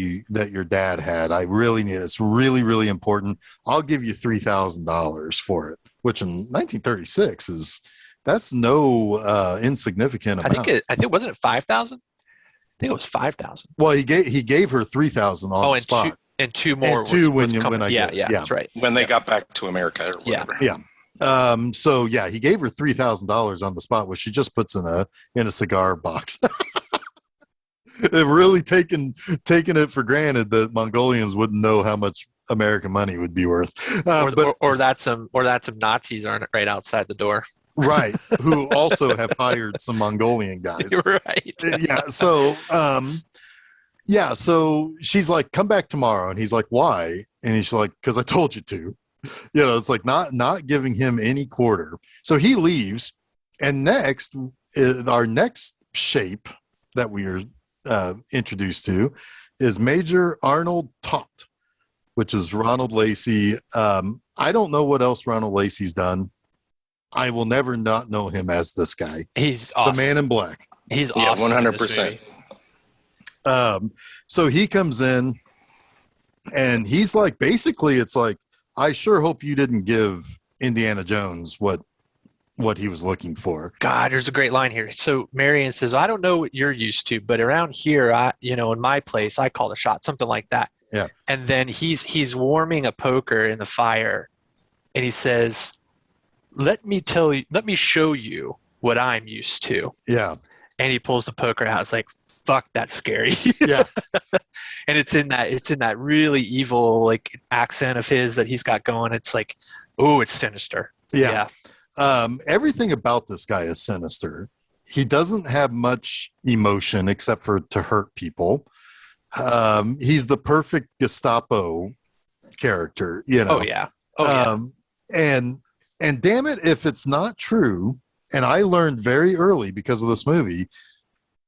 your dad had, I really need it. It's really, really important. I'll give you $3,000 for it, which in 1936 that's no insignificant amount. I think wasn't it 5,000? I think it was 5,000. Well, he gave her 3,000 on the spot. And two more. That's right. When they got back to America or whatever. Yeah. So yeah, he gave her $3,000 on the spot, which she just puts in a cigar box. They've really taken it for granted that Mongolians wouldn't know how much American money would be worth, or that some Nazis aren't right outside the door, right? Who also have hired some Mongolian guys, right? Yeah. So, so she's like, "Come back tomorrow," and he's like, "Why?" And he's like, "Because I told you to." It's like not giving him any quarter. So he leaves, and next, our next shape that we are introduced to is Major Arnold Todt, which is Ronald Lacey. I don't know what else Ronald Lacey's done. I will never not know him as this guy. He's awesome. The Man in Black. He's awesome. 100%. So he comes in and he's like, basically, it's like, I sure hope you didn't give Indiana Jones what he was looking for. God, there's a great line here. So Marion says, I don't know what you're used to, but around here, in my place, I call a shot, something like that. Yeah. And then he's warming a poker in the fire, and he says, let me show you what I'm used to. Yeah. And he pulls the poker out. It's like, fuck, that's scary. Yeah. And it's in that really evil like accent of his that he's got going. It's like, oh, it's sinister. Yeah. Everything about this guy is sinister. He doesn't have much emotion except for to hurt people. He's the perfect Gestapo character, Oh yeah. And damn it, if it's not true, and I learned very early because of this movie,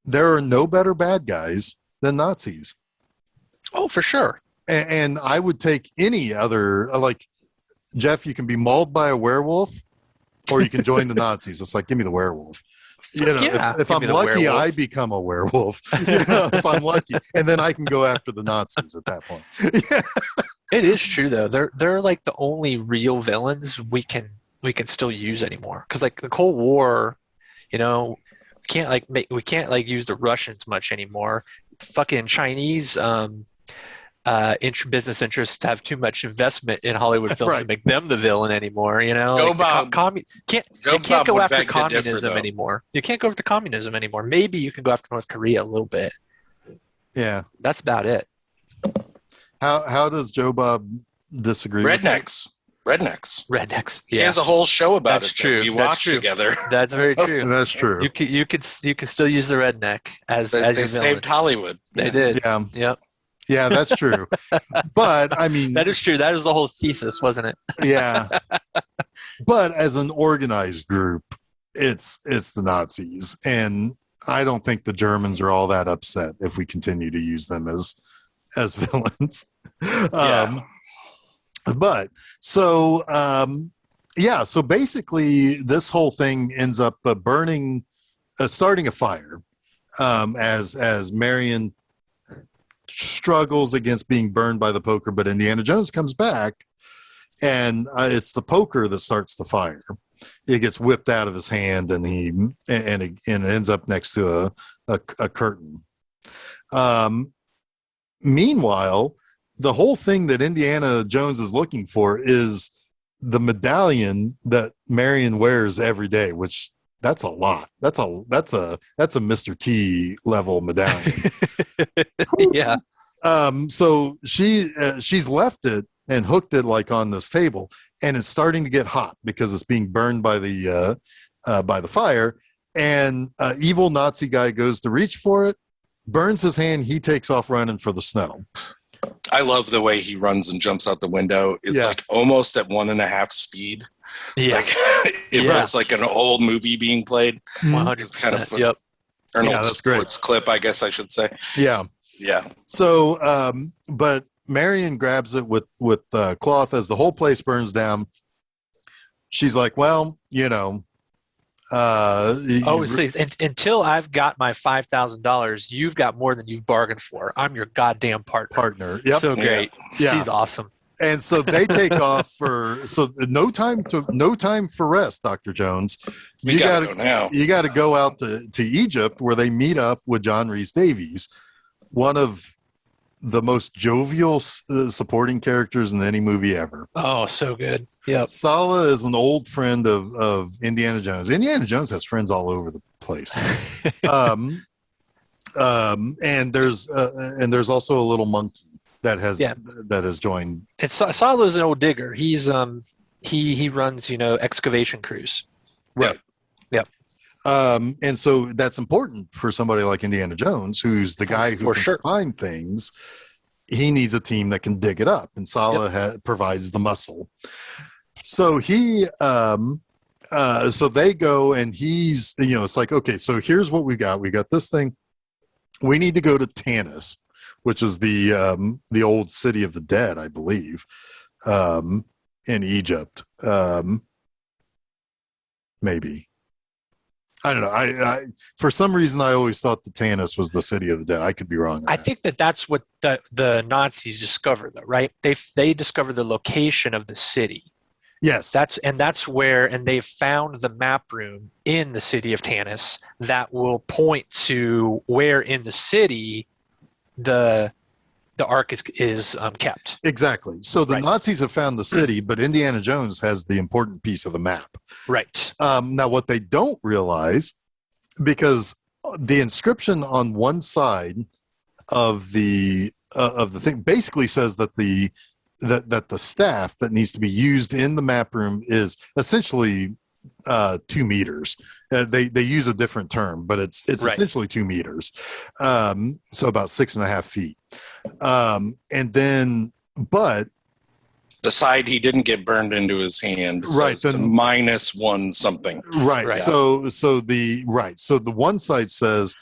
there are no better bad guys than Nazis. Oh, for sure. And I would take any other, like, Jeff, you can be mauled by a werewolf or you can join the Nazis. It's like, give me the werewolf. If I'm lucky, I become a werewolf. If I'm lucky. And then I can go after the Nazis at that point. Yeah. It is true, though. They're like the only real villains we can still use anymore. Because like the Cold War, we can't like use the Russians much anymore. Fucking Chinese business interests have too much investment in Hollywood films to make them the villain anymore. You know, Joe like Bob, you can't go after communism anymore. You can't go after communism anymore. Maybe you can go after North Korea a little bit. Yeah, that's about it. How does Joe Bob disagree? Rednecks. Yeah. He has a whole show about That's it. True. We watched together. That's very true. That's true. You could still use the redneck as They your saved Hollywood. They did. Yeah. Yep. Yeah, that's true. But I mean, that is true. That is the whole thesis, wasn't it? Yeah. But as an organized group, it's the Nazis, and I don't think the Germans are all that upset if we continue to use them as villains. But so so basically this whole thing ends up starting a fire as Marion struggles against being burned by the poker, but Indiana Jones comes back, and it's the poker that starts the fire. It gets whipped out of his hand, and it ends up next to a curtain. Meanwhile, the whole thing that Indiana Jones is looking for is the medallion that Marion wears every day, which that's a lot. That's a Mr. T level medallion. Yeah. So she's left it and hooked it like on this table, and it's starting to get hot because it's being burned by the fire. And evil Nazi guy goes to reach for it, burns his hand. He takes off running for the snow. I love the way he runs and jumps out the window. It's like almost at 1.5 speed. Yeah. Like, it looks like an old movie being played. 100%. It's kind of fun. Yep. Or an old sports clip, I guess I should say. Yeah. Yeah. So, but Marion grabs it with cloth as the whole place burns down. She's like, well, until I've got my $5,000, you've got more than you've bargained for. I'm your goddamn partner. Yep. So great. Yeah. She's awesome. And so they take off no time for rest, Dr. Jones. You got to go out to Egypt, where they meet up with John Rhys Davies, one of the most jovial supporting characters in any movie ever. Oh, so good. Yeah. Sala is an old friend of Indiana Jones. Indiana Jones has friends all over the place. And there's also a little monkey that has joined. And Sala is an old digger. He's he runs excavation crews. Right. Yep. And so that's important for somebody like Indiana Jones, who's the guy who can find things. He needs a team that can dig it up, and Sala provides the muscle. So so they go, and he's, it's like, okay, so here's what we got. We got this thing. We need to go to Tanis, which is the old city of the dead, I believe, in Egypt. Maybe. I don't know. I for some reason I always thought the Tanis was the city of the dead. I could be wrong. I think that's what the Nazis discovered, though, right? They discovered the location of the city. Yes. That's where they found the map room in the city of Tanis that will point to where in the city the Ark is kept. Exactly. So the Nazis have found the city, but Indiana Jones has the important piece of the map. Right. Now, what they don't realize, because the inscription on one side of the thing basically says that the staff that needs to be used in the map room is essentially 2 meters. They use a different term, but it's essentially 2 meters. So about 6.5 feet. And then, but the side he didn't get burned into his hand, right? So -1 something, right? So the one side says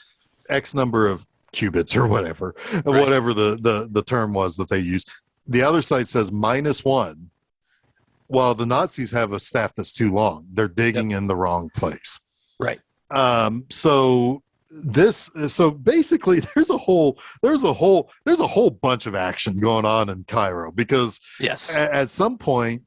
X number of cubits or whatever the term was that they used. The other side says -1. While the Nazis have a staff that's too long, they're digging in the wrong place. Right. So basically there's a whole bunch of action going on in Cairo, because at some point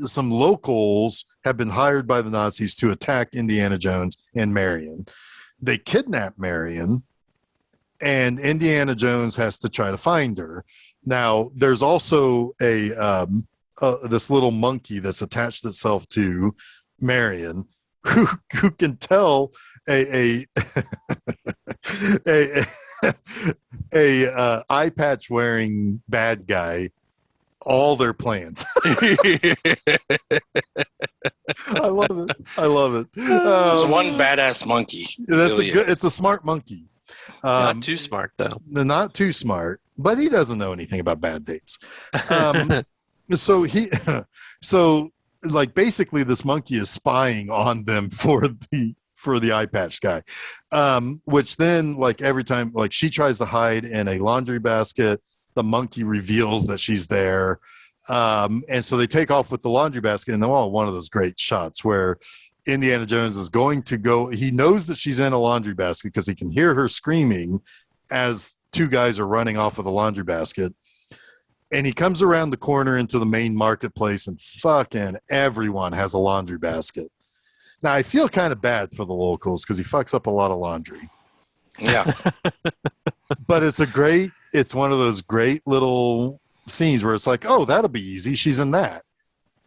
some locals have been hired by the Nazis to attack Indiana Jones and Marion. They kidnap Marion, and Indiana Jones has to try to find her. Now, there's also this little monkey that's attached itself to Marion, who can tell a eye patch wearing bad guy all their plans. I love it. It's one badass monkey. It's a smart monkey. Not too smart though. Not too smart, but he doesn't know anything about bad dates. So basically this monkey is spying on them for the eye patch guy, which then every time she tries to hide in a laundry basket, the monkey reveals that she's there, and so they take off with the laundry basket. And then one of those great shots where Indiana Jones is going to go, he knows that she's in a laundry basket because he can hear her screaming as two guys are running off with a laundry basket. And he comes around the corner into the main marketplace, and fucking everyone has a laundry basket. Now, I feel kind of bad for the locals because he fucks up a lot of laundry. Yeah. But it's one of those great little scenes where it's like, oh, that'll be easy. She's in that.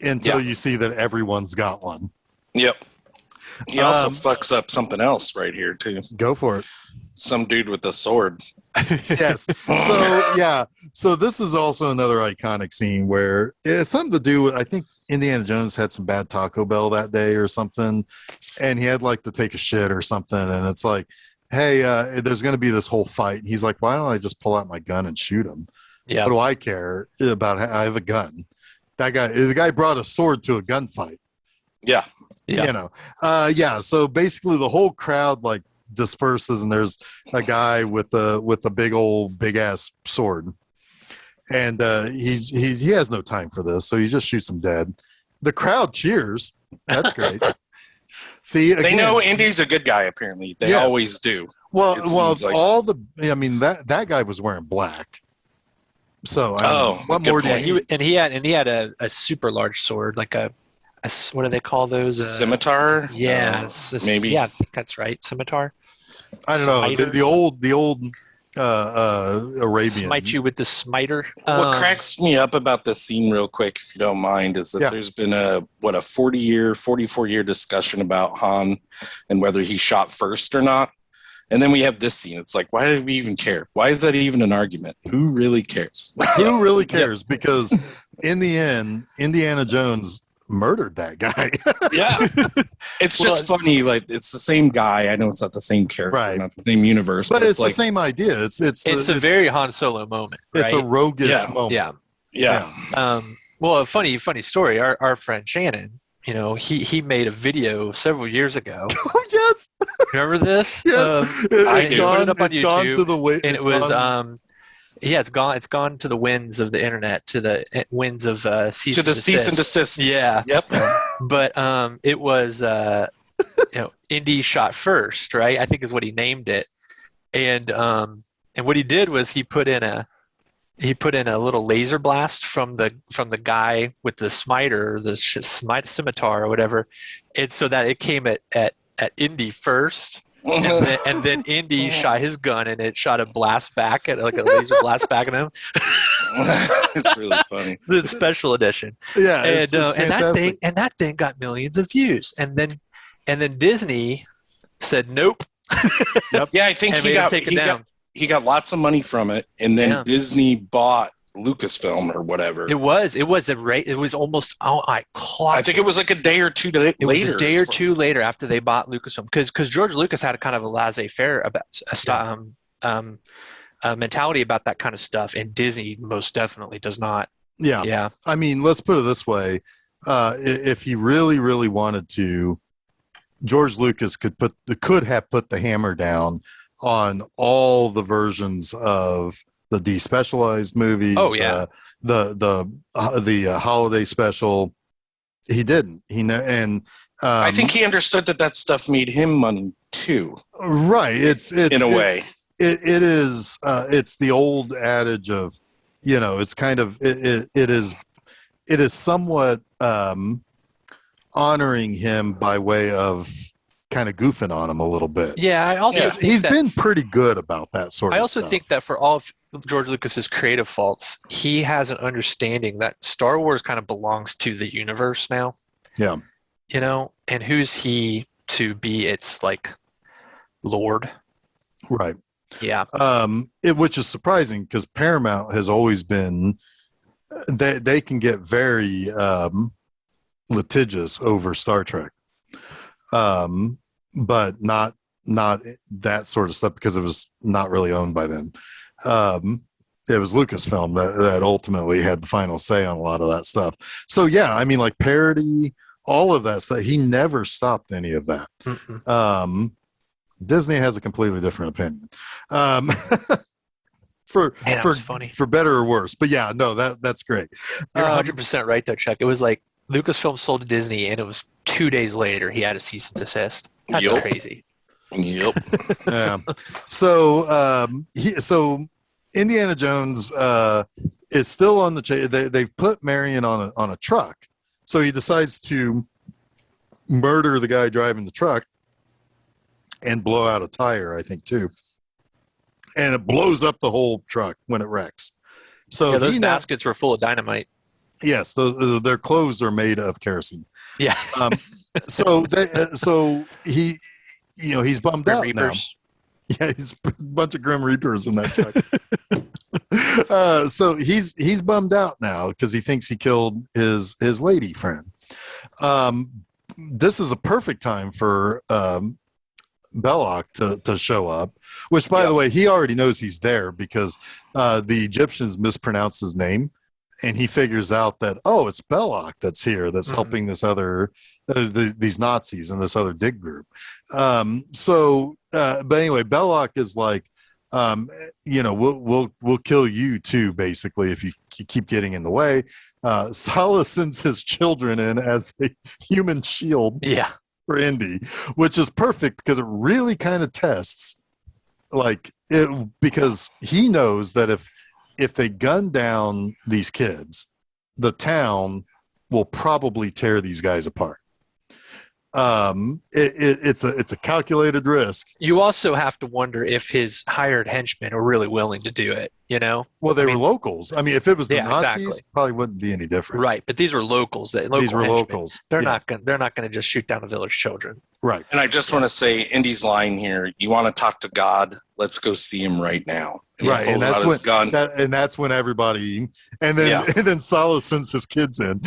Until you see that everyone's got one. Yep. He also fucks up something else right here, too. Go for it. Some dude with a sword. Yes. So this is also another iconic scene where it's something to do with, I think Indiana Jones had some bad Taco Bell that day or something, and he had to take a shit or something, and it's like, hey, there's going to be this whole fight. And he's like, why don't I just pull out my gun and shoot him? Yeah. What do I care about? I have a gun. The guy brought a sword to a gunfight. Yeah. So basically the whole crowd disperses, and there's a guy with a big ass sword, and he has no time for this, so he just shoots him dead. The crowd cheers. That's great. See, again, they know Indy's a good guy. Apparently, they always do. Well, that guy was wearing black. So what more do you? And he had a super large sword, like a what do they call those? Scimitar? Yeah, maybe. Yeah, I think that's right. Scimitar. I don't know. The old Arabian. Smite you with the smiter. What cracks me up about this scene real quick, if you don't mind, is that there's been a 44-year discussion about Han and whether he shot first or not. And then we have this scene. It's like, why did we even care? Why is that even an argument? Who really cares? Who really cares? Because in the end, Indiana Jones murdered that guy. Yeah. It's just funny. It's the same guy. I know it's not the same character, right, not the same universe, but it's the same idea. It's a very Han Solo moment. Right? It's a roguish moment. Yeah. Well, a funny story. Our friend Shannon, he made a video several years ago. Oh, yes. Remember this? Yes. It's gone up on YouTube, gone to the way. And it was it's gone to the winds of the internet, to the winds of cease and desist. Yeah. Yep. But it was Indy shot first, right? I think is what he named it. And what he did was he put in a little laser blast from the guy with the smiter, the scimitar or whatever, it's so that it came at Indy first. And then Indy shot his gun, and it shot a blast back at a laser blast back at him. It's really funny. The special edition. Yeah, and that thing got millions of views, and then Disney said nope. Yep. Yeah, I think he got lots of money from it, and then Disney bought Lucasfilm or whatever. It was almost I think it was a day or two later. It was a day or two later after they bought Lucasfilm, because George Lucas had a kind of a laissez-faire about mentality about that kind of stuff, and Disney most definitely does not. Yeah. I mean, let's put it this way: if he really, really wanted to, George Lucas could have put the hammer down on all the versions of the despecialized movies. Oh yeah, the holiday special. He didn't. I think he understood that stuff made him money too. Right. It's in a way. It is. It's the old adage of, it's kind of it is it is somewhat honoring him by way of kind of goofing on him a little bit. Yeah, I also he's been pretty good about that sort of stuff. I also think that for all of George Lucas's creative faults, he has an understanding that Star Wars kind of belongs to the universe now. Yeah. You know, and who's he to be its like Lord? Right. Yeah. Which is surprising because Paramount has always been they can get very litigious over Star Trek. But not that sort of stuff because it was not really owned by them. It was Lucasfilm that ultimately had the final say on a lot of that stuff. So yeah, I mean, like parody, all of that stuff. He never stopped any of that. Mm-hmm. Disney has a completely different opinion. For better or worse. But yeah, no, that's great. You're 100% right though, Chuck. It was like Lucasfilm sold to Disney, and it was 2 days later he had a cease and desist. That's crazy. Yep. Yeah. So Indiana Jones is still on the chase. They've put Marion on a truck, so he decides to murder the guy driving the truck and blow out a tire, I think, too. And it blows up the whole truck when it wrecks. So yeah, those baskets were full of dynamite. Yes, their clothes are made of kerosene. Yeah. So he, he's bummed Grim out Reapers. now. Yeah, he's a bunch of Grim Reapers in that truck. So he's bummed out now because he thinks he killed his lady friend. This is a perfect time for Belloc to show up, which, by the way, he already knows he's there because the Egyptians mispronounced his name. And he figures out that, it's Belloc that's here, that's helping this other, these Nazis and this other dig group. But anyway, Belloc is like, we'll kill you too, basically, if you keep getting in the way. Sala sends his children in as a human shield for Indy, which is perfect because it really kind of tests, because he knows that if they gun down these kids, the town will probably tear these guys apart. It's a calculated risk. You also have to wonder if his hired henchmen are really willing to do it, Well, they were locals. I mean, if it was the Nazis, exactly. It probably wouldn't be any different. Right, but these were locals. These were locals. They're not going to just shoot down the village children. Right. And I just want to say Indy's line here, you want to talk to God? Let's go see him right now. And right. And that's when everybody, and then Sala sends his kids in.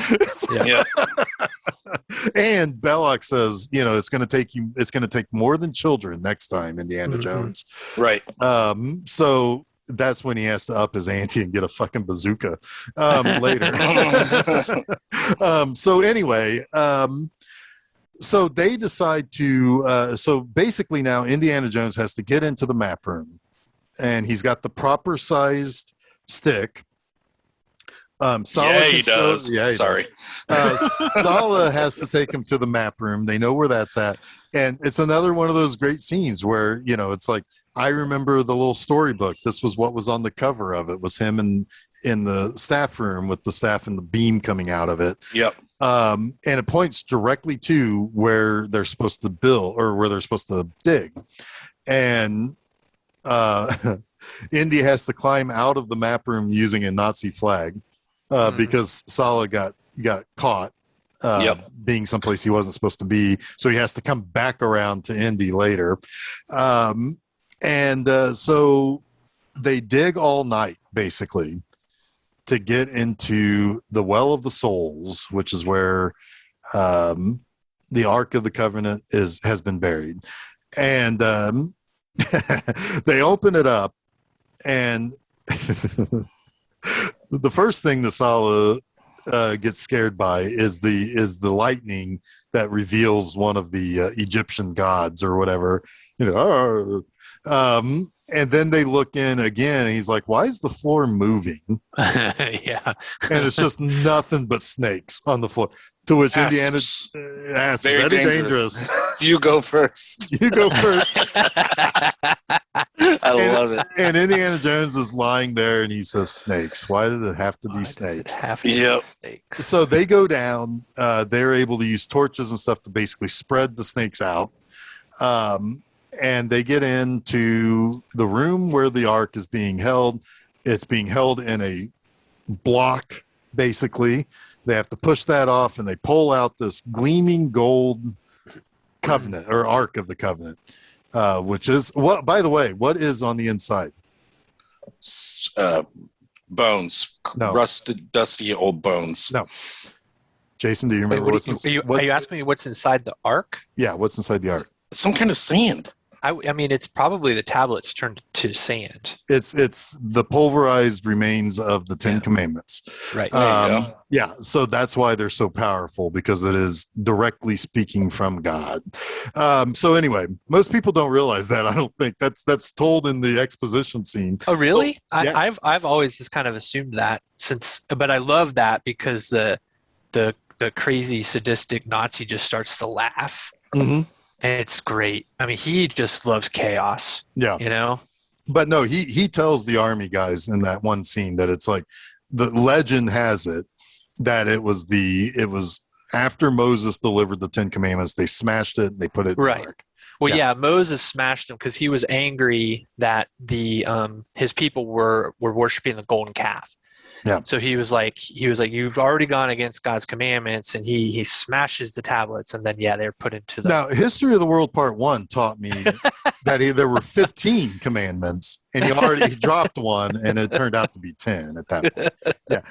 And Belloc says, it's going to take more than children next time, Indiana Jones. Right. So that's when he has to up his ante and get a fucking bazooka later. So anyway, so they decide to, so basically now Indiana Jones has to get into the map room, and he's got the proper sized stick. He does. Sorry. Sala has to take him to the map room. They know where that's at. And it's another one of those great scenes where, it's like, I remember the little storybook. This was what was on the cover of it, was him in the staff room with the staff and the beam coming out of it. Yep. And it points directly to where they're supposed to build or where they're supposed to dig. And Indy has to climb out of the map room using a Nazi flag because Sala got caught being someplace he wasn't supposed to be. So he has to come back around to Indy later. So they dig all night, basically, to get into the Well of the Souls, which is where the Ark of the Covenant has been buried. And they open it up, and the first thing the Sala gets scared by is the lightning that reveals one of the Egyptian gods or whatever. And then they look in again, and he's like, why is the floor moving? Yeah. And it's just nothing but snakes on the floor. To which Indiana asks, very dangerous. You go first. You go first. I love it. And Indiana Jones is lying there and he says, snakes. Why did it have to be snakes? Snakes? So they go down. They're able to use torches and stuff to basically spread the snakes out. And they get into the room where the Ark is being held. It's being held in a block, basically. They have to push that off, and they pull out this gleaming gold covenant or Ark of the Covenant, which is what. By the way, what is on the inside? Bones, rusted, dusty old bones. No, Jason, do you remember what's inside? Are you asking me what's inside the Ark? Yeah, what's inside the Ark? Some kind of sand. I mean, it's probably the tablets turned to sand. It's the pulverized remains of the Ten Commandments. Right. Yeah, so that's why they're so powerful, because it is directly speaking from God. So anyway, most people don't realize that. I don't think that's told in the exposition scene. Oh, really? Yeah. I've always just kind of assumed that but I love that because the crazy sadistic Nazi just starts to laugh. Mm-hmm. And it's great. I mean, he just loves chaos. Yeah. You know? But no, he tells the army guys in that one scene that it's like the legend has it that it was after Moses delivered the Ten Commandments, they smashed it and they put it in the Ark. Well, yeah, Moses smashed them because he was angry that his people were worshiping the golden calf. Yeah. So he was like, you've already gone against God's commandments, and he smashes the tablets, and then they're put into the. Now, History of the World Part 1 taught me that there were 15 commandments, and he dropped one, and it turned out to be 10 at that point. Yeah.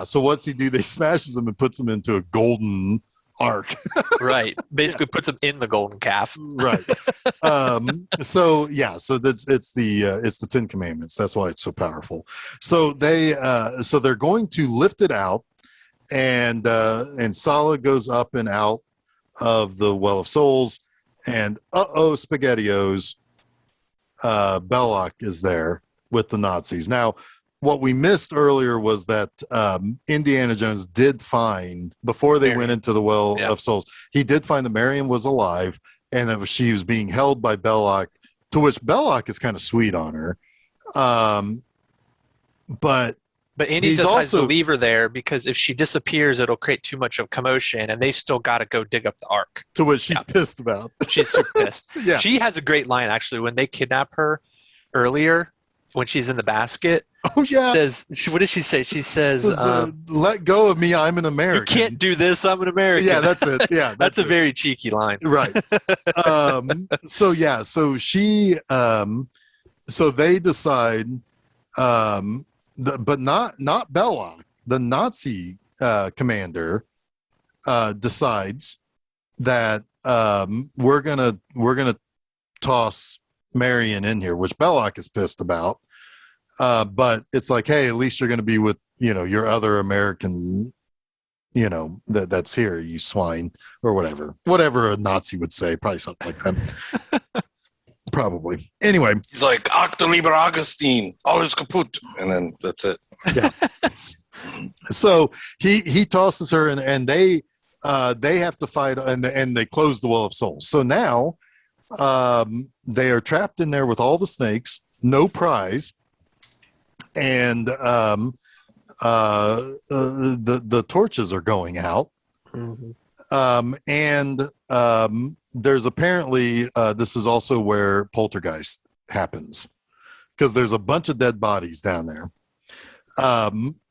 So what's he do? They smashes them and puts them into a golden Ark. Right. Basically puts them in the golden calf. Right. So it's the Ten Commandments. That's why it's so powerful. So they're going to lift it out, and Sala goes up and out of the Well of Souls, and SpaghettiOs, Belloc is there with the Nazis. Now, what we missed earlier was that Indiana Jones did find, before they went into the Well of Souls, he did find that Marion was alive, and that she was being held by Belloc, to which Belloc is kind of sweet on her. But Indy decides to leave her there because if she disappears, it'll create too much of commotion, and they still got to go dig up the Ark. To which she's pissed about. She's super pissed. Yeah. She has a great line, actually, when they kidnap her earlier, when she's in the basket. Oh, yeah. What does she say? She says, let go of me, I'm an American. You can't do this, I'm an American. Yeah, that's it. Yeah, that's a very cheeky line. Right. So she, so they decide, but not Belloc, the Nazi commander, decides that we're gonna toss Marion in here, which Belloc is pissed about. But it's like, hey, at least you're going to be with, your other American, that's here, you swine, or whatever a Nazi would say, probably something like that. Probably. Anyway. He's like, Ach lieber Augustine, alles kaputt. And then that's it. Yeah. So he tosses her, and they have to fight, and they close the Well of Souls. So now they are trapped in there with all the snakes, no prize. And the torches are going out. Mm-hmm. There's apparently this is also where Poltergeist happens, because there's a bunch of dead bodies down there,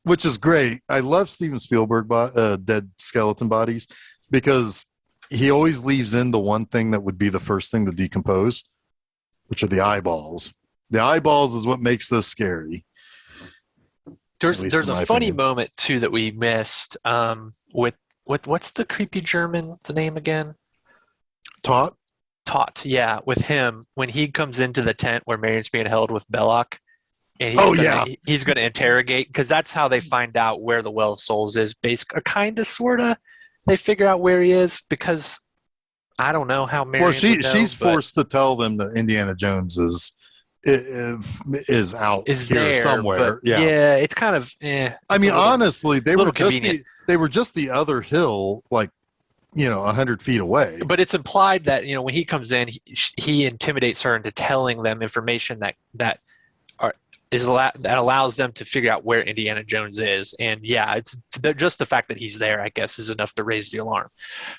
which is great. I love Steven Spielberg dead skeleton bodies, because he always leaves in the one thing that would be the first thing to decompose, which are the eyeballs. The eyeballs is what makes this scary. There's a funny moment too that we missed with what's the creepy German's name again? Tot, yeah, with him when he comes into the tent where Marion's being held with Belloc, and he's gonna interrogate, because that's how they find out where the Well of Souls is. Kind of, sorta, they figure out where he is, because I don't know how Marion. Well, she's forced to tell them that Indiana Jones is is out is here there somewhere. Yeah, it's kind of I mean, honestly, they were just the other hill, like 100 feet away. But it's implied that when he comes in, he intimidates her into telling them information that allows them to figure out where Indiana Jones is. And yeah, it's just the fact that he's there, I guess, is enough to raise the alarm.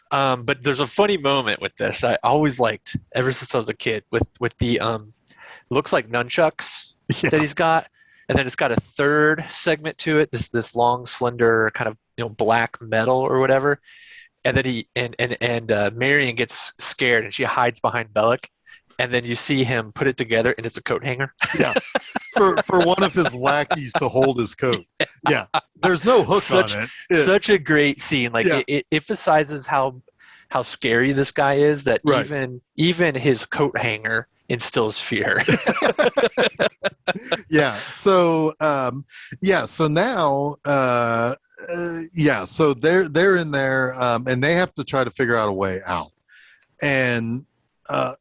But there's a funny moment with this. I always liked ever since I was a kid with the looks like nunchucks that he's got, and then it's got a third segment to it. This long, slender kind of black metal or whatever. And then Marion gets scared and she hides behind Bellic. And then you see him put it together, and it's a coat hanger. Yeah, for one of his lackeys to hold his coat. Yeah, there's no hook on it. Such a great scene. Like it emphasizes how scary this guy is. That even his coat hanger instills fear. Yeah. So So now, So they're in there, and they have to try to figure out a way out, and.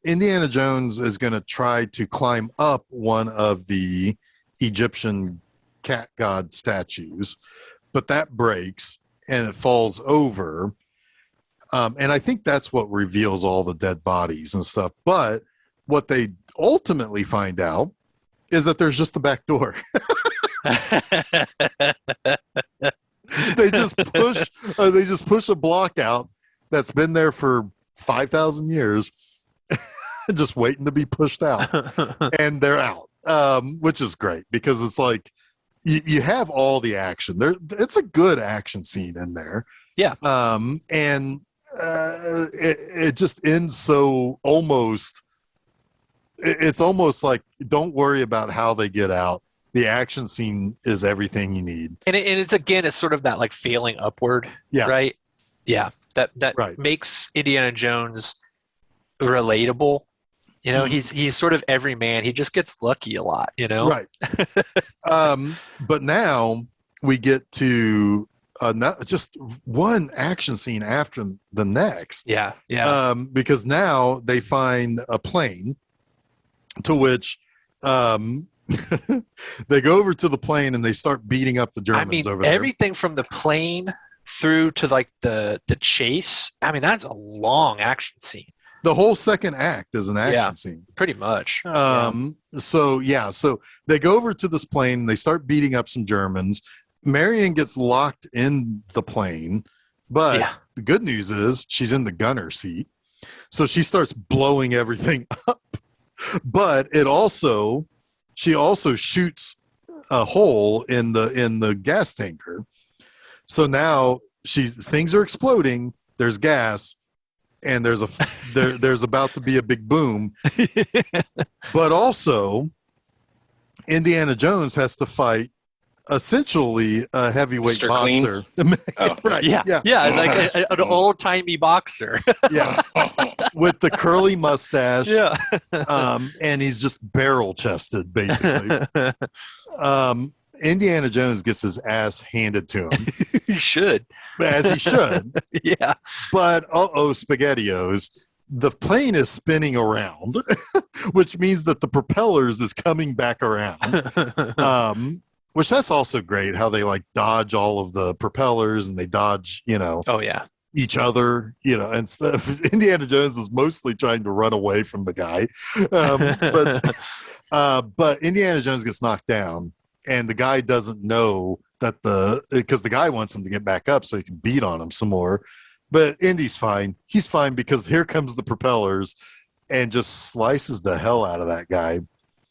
Indiana Jones is going to try to climb up one of the Egyptian cat god statues, but that breaks and it falls over. And I think that's what reveals all the dead bodies and stuff. But what they ultimately find out is that there's just the back door. They just push a block out that's been there for 5,000 years. Just waiting to be pushed out, and they're out, which is great because it's like you have all the action there. It's a good action scene in there. Yeah. And it just ends so almost. It's almost like don't worry about how they get out. The action scene is everything you need. And it's sort of that like failing upward. Yeah. Right. Yeah. That right. Makes Indiana Jones relatable. He's sort of every man. He just gets lucky a lot, Right. But now we get to not just one action scene after the next. Yeah. Yeah. Because now they find a plane to which they go over to the plane and they start beating up the Germans over there. Everything from the plane through to like the chase. I mean, that's a long action scene. The whole second act is an action scene. Pretty much. So they go over to this plane and they start beating up some Germans. Marion gets locked in the plane, but the good news is she's in the gunner seat. So she starts blowing everything up. But she also shoots a hole in the gas tanker. So now things are exploding. There's gas. And there's about to be a big boom, but also Indiana Jones has to fight essentially a heavyweight Mr. boxer. Oh, right? Yeah, like an old timey boxer. Yeah, with the curly mustache. Yeah, and he's just barrel chested, basically. Indiana Jones gets his ass handed to him. He should. As he should. Yeah. But, SpaghettiOs, the plane is spinning around, which means that the propellers is coming back around. Which that's also great, how they, like, dodge all of the propellers and they dodge, Oh, yeah. each other, and stuff. Indiana Jones is mostly trying to run away from the guy. But Indiana Jones gets knocked down. And the guy doesn't know that because the guy wants him to get back up so he can beat on him some more. But Indy's fine. He's fine because here comes the propellers and just slices the hell out of that guy.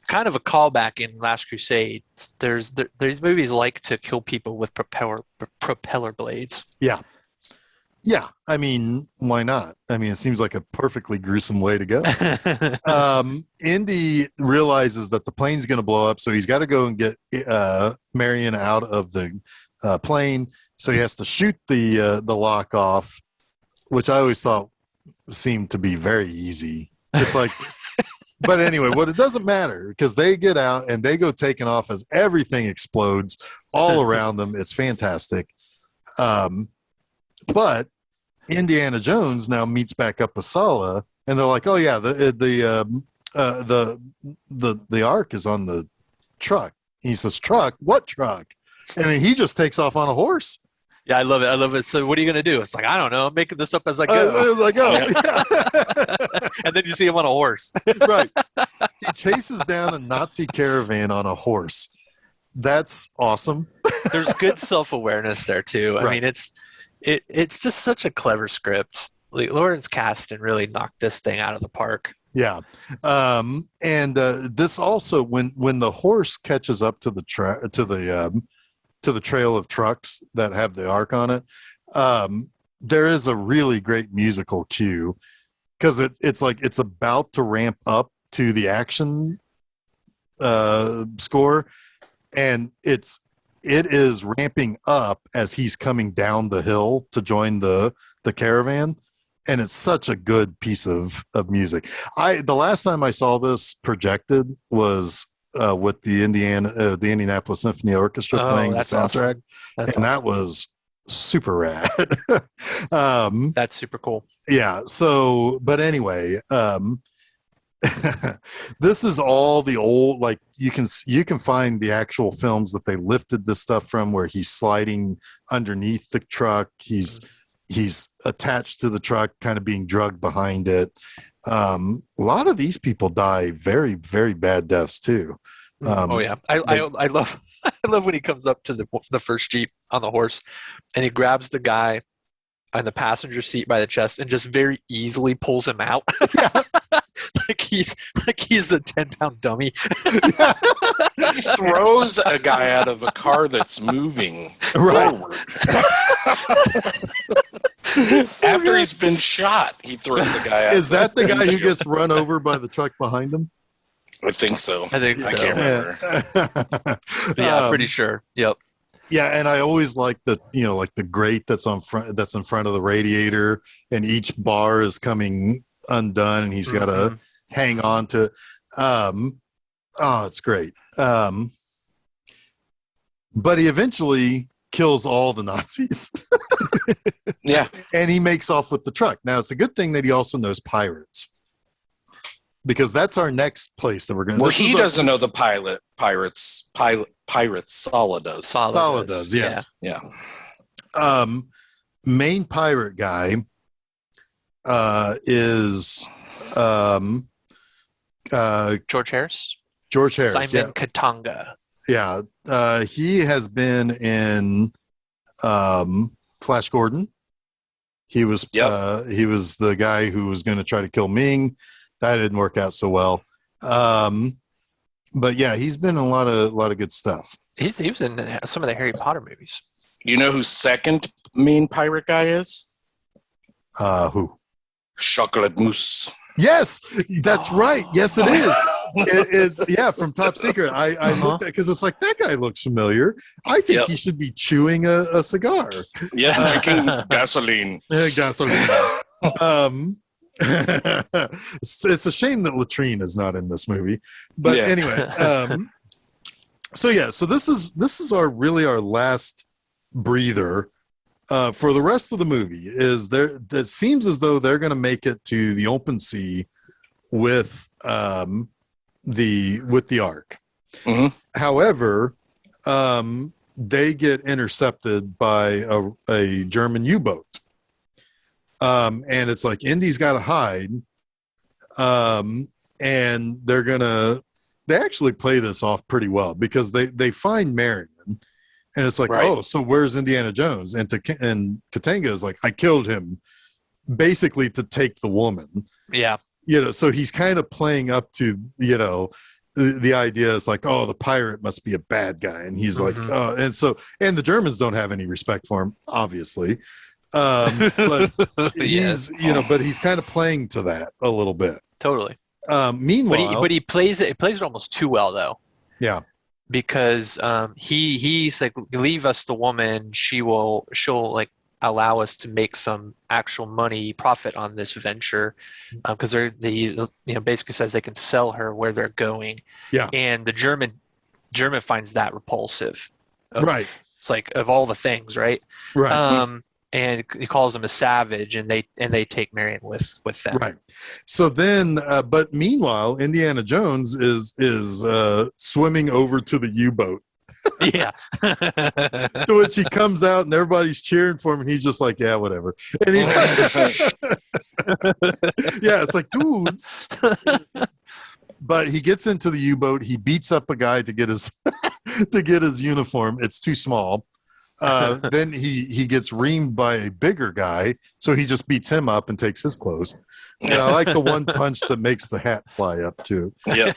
Kind of a callback in Last Crusade. There's movies like to kill people with propeller blades. Yeah. Yeah, I mean, why not? I mean, it seems like a perfectly gruesome way to go. Indy realizes that the plane's going to blow up, so he's got to go and get Marion out of the plane. So he has to shoot the lock off, which I always thought seemed to be very easy. It's like, but anyway, it doesn't matter because they get out and they go taking off as everything explodes all around them. It's fantastic. But Indiana Jones now meets back up with Sala, and they're like, "Oh yeah, the the Ark is on the truck. He says, "Truck? What truck?" And then he just takes off on a horse. Yeah, I love it. I love it. So what are you going to do? It's like, I don't know. I'm making this up as I go. And then you see him on a horse. Right. He chases down a Nazi caravan on a horse. That's awesome. There's good self-awareness there too. I mean, it's just such a clever script. Like, Lawrence Kasdan really knocked this thing out of the park. Yeah. And this also, when the horse catches up to the trail of trucks that have the Ark on it, there is a really great musical cue, because it's like it's about to ramp up to the action score, and it is ramping up as he's coming down the hill to join the caravan. And it's such a good piece of music. The last time I saw this projected was with the Indianapolis Symphony Orchestra playing the soundtrack. Awesome. That was super rad. That's super cool. Yeah. So, but anyway, this is all the old, like you can find the actual films that they lifted this stuff from, where he's sliding underneath the truck. He's attached to the truck, kind of being drugged behind it. A lot of these people die very, very bad deaths too. I love when he comes up to the first Jeep on the horse, and he grabs the guy on the passenger seat by the chest and just very easily pulls him out. Yeah. like he's a 10-pound dummy. He throws a guy out of a car that's moving forward. After he's been shot, he throws the guy out. Is that the guy who gets run over by the truck behind him? I think so. I can't remember. Yeah, pretty sure. Yep. Yeah, and I always like the grate that's in front of the radiator, and each bar is coming undone, and he's got to hang on to. It's great. But he eventually kills all the Nazis. Yeah, and he makes off with the truck. Now, it's a good thing that he also knows pirates, because that's our next place that we're going to. Well, he doesn't know the pirates. Sala does. Sala does. Yes. Yeah. Main pirate guy is George Harris. George Harris. Simon Katanga. Yeah. He has been in Flash Gordon. He was the guy who was going to try to kill Ming. That didn't work out so well. But yeah, he's been in a lot of good stuff. He was in some of the Harry Potter movies. You know who second main pirate guy is? Who? Chocolate Mousse. Yes, that's right. Yes, it is. It's from Top Secret. I looked at it because it's like, that guy looks familiar. I think he should be chewing a cigar. Yeah, drinking gasoline. Gasoline. It's a shame that Latrine is not in this movie, but anyway. So this is our last breather for the rest of the movie. It seems as though they're going to make it to the open sea with the Ark. Mm-hmm. However, they get intercepted by a German U-boat. And it's like, Indy's got to hide. And they actually play this off pretty well, because they find Marion, and it's like, oh, so where's Indiana Jones? And Katanga is like, I killed him basically to take the woman. Yeah. So he's kind of playing up to, the idea is like, oh, the pirate must be a bad guy. And he's like, oh, and the Germans don't have any respect for him, obviously. But he's kind of playing to that a little bit. Totally. Meanwhile, but he plays it almost too well, though. Yeah. Because he's like, leave us the woman. She'll like allow us to make some actual profit on this venture, because basically says they can sell her where they're going. Yeah. And the German finds that repulsive. Right. It's like, of all the things, right? Right. and he calls him a savage, and they take Marion with them. Right. So then, but meanwhile, Indiana Jones is swimming over to the U-boat. Yeah. To which he comes out and everybody's cheering for him, and he's just like, yeah, whatever. And he, yeah, it's like, dudes. But he gets into the U-boat. He beats up a guy to get his uniform. It's too small. Then he gets reamed by a bigger guy, so he just beats him up and takes his clothes. And I like the one punch that makes the hat fly up too. Yeah.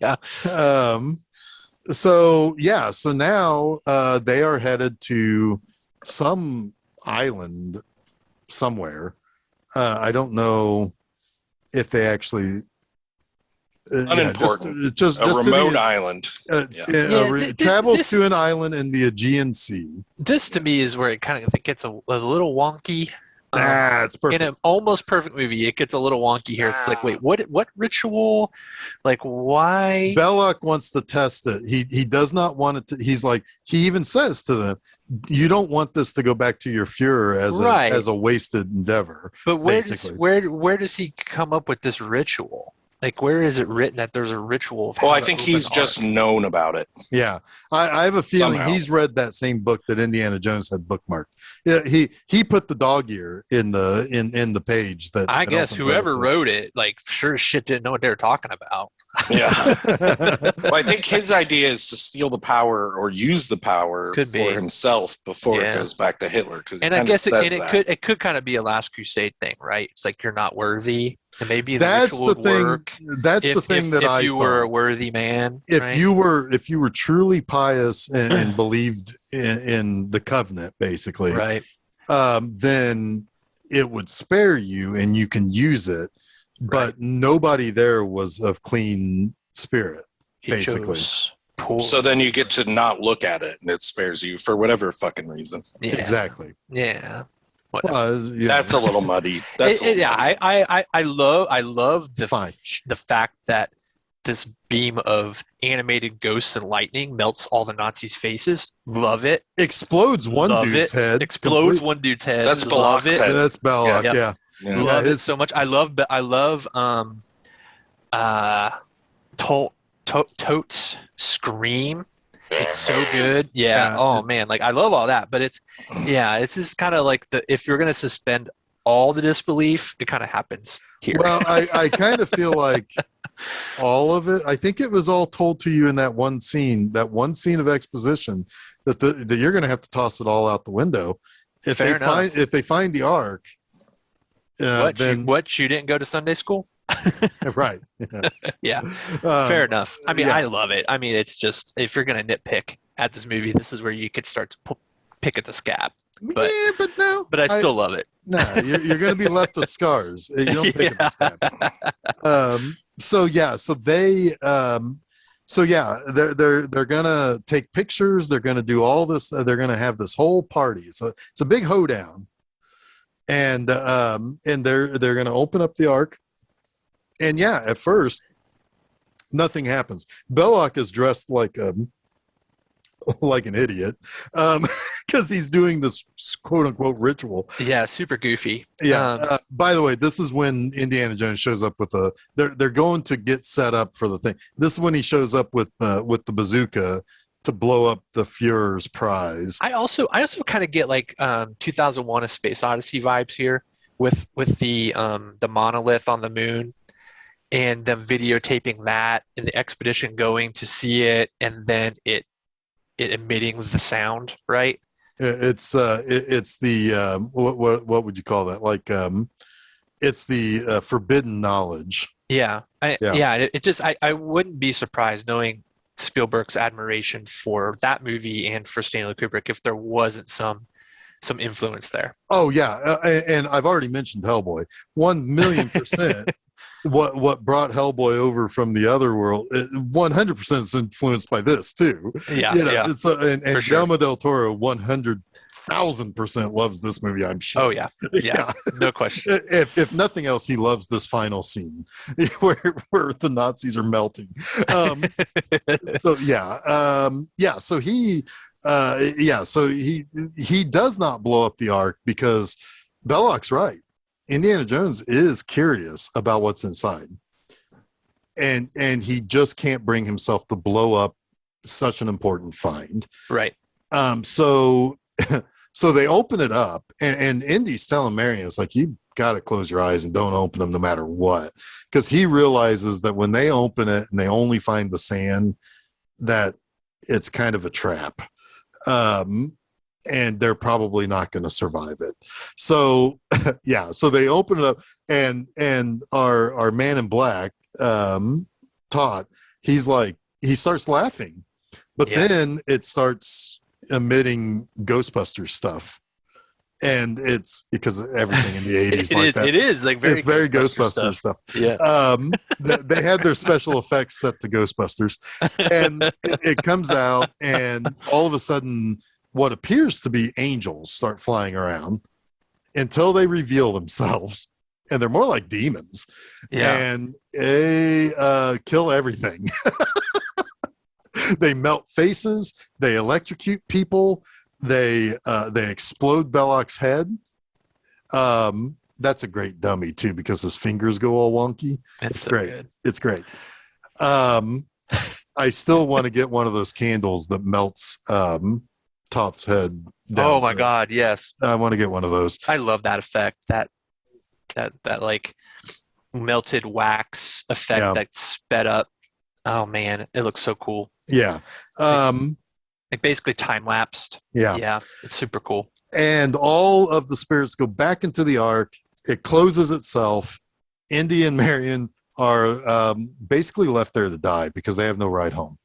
Yeah. So now they are headed to some island somewhere. I don't know if they actually unimportant. Just a remote island. Travels to an island in the Aegean Sea. This to me is where it kind of gets a little wonky. It's perfect. In an almost perfect movie, it gets a little wonky here. It's like, wait, what ritual? Like, why? Belloc wants to test it. He does not want it to. He's like, he even says to them, you don't want this to go back to your Fuhrer as a wasted endeavor. But where does he come up with this ritual? Like, where is it written that there's a ritual? Well, I think he's just known about it. Yeah, I have a feeling Somehow. He's read that same book that Indiana Jones had bookmarked. Yeah, he put the dog ear in the page that. I guess whoever wrote it, like, sure as shit didn't know what they were talking about. Yeah. Well, I think his idea is to steal the power or use the power for himself before it goes back to Hitler. And I guess it could kind of be a Last Crusade thing, right? It's like, you're not worthy. And maybe that's the the thing. Work that's the thing that if you were a worthy man. If you were truly pious and believed in the covenant, basically, right? Then it would spare you, and you can use it. But nobody there was of clean spirit, basically. So then you get to not look at it, and it spares you for whatever fucking reason. Yeah. Exactly. Yeah. That's a little muddy. Muddy. I love the fact that this beam of animated ghosts and lightning melts all the Nazis' faces. Love it. Explodes one dude's head. Explodes one dude's head. That's Belloc's head. That's Belloc. Yeah. Love it so much. I love Tote's scream. It's so good. Yeah. Oh man, like, I love all that, but it's just kind of like if you're gonna suspend all the disbelief, it kind of happens here. Well, I kind of feel like all of it. I think it was all told to you in that one scene of exposition that you're gonna have to toss it all out the window if they find the Ark. What you didn't go to Sunday school? Right. Yeah. Fair enough. I mean, I love it. I mean, it's just, if you're going to nitpick at this movie, this is where you could start to pick at the scab. But I still love it. No, you're going to be left with scars. You don't pick at the scab. They're going to take pictures. They're going to do all this. They're going to have this whole party. So it's a big hoedown. And they're going to open up the Ark. And at first, nothing happens. Belloc is dressed like an idiot because he's doing this quote unquote ritual. Yeah, super goofy. Yeah. By the way, this is when Indiana Jones shows up with they're going to get set up for the thing. This is when he shows up with the bazooka to blow up the Fuhrer's prize. I also kind of get like 2001: A Space Odyssey vibes here with the monolith on the moon. And them videotaping that, and the expedition going to see it, and then it emitting the sound, right? It's the what would you call that? Like it's the forbidden knowledge. Yeah, It just I wouldn't be surprised, knowing Spielberg's admiration for that movie and for Stanley Kubrick, if there wasn't some influence there. Oh yeah, and I've already mentioned Hellboy. 1,000,000%. What brought Hellboy over from the other world 100% is influenced by this too. It's and sure. Guillermo del Toro 100,000% loves this movie, I'm sure. Oh yeah, no question. If nothing else, he loves this final scene where the Nazis are melting. So he Yeah, so he does not blow up the Ark because Belloc's right. Indiana Jones is curious about what's inside, and he just can't bring himself to blow up such an important find. Right. So so they open it up, and Indy's telling Marion, it's like, you got to close your eyes and don't open them no matter what, because he realizes that when they open it and they only find the sand, that it's kind of a trap. And they're probably not going to survive it. So yeah, so they open it up, and our man in black, Todd, he starts laughing, but then it starts emitting Ghostbusters stuff. And it's because everything in the 80s it is like it's very Ghostbusters stuff. Yeah. They had their special effects set to Ghostbusters, and it comes out, and all of a sudden what appears to be angels start flying around until they reveal themselves, and they're more like demons. And they kill everything. They melt faces, they electrocute people, they explode Belloc's head. That's a great dummy too, because his fingers go all wonky. It's so great. Good. It's great. I still want to get one of those candles that melts Toth's head down. Oh my God, yes. I want to get one of those. I love that effect. That like melted wax effect that sped up. Oh man, it looks so cool. Yeah. Like basically time lapsed. Yeah, it's super cool. And all of the spirits go back into the Ark. It closes itself. Indy and Marion are basically left there to die because they have no ride home.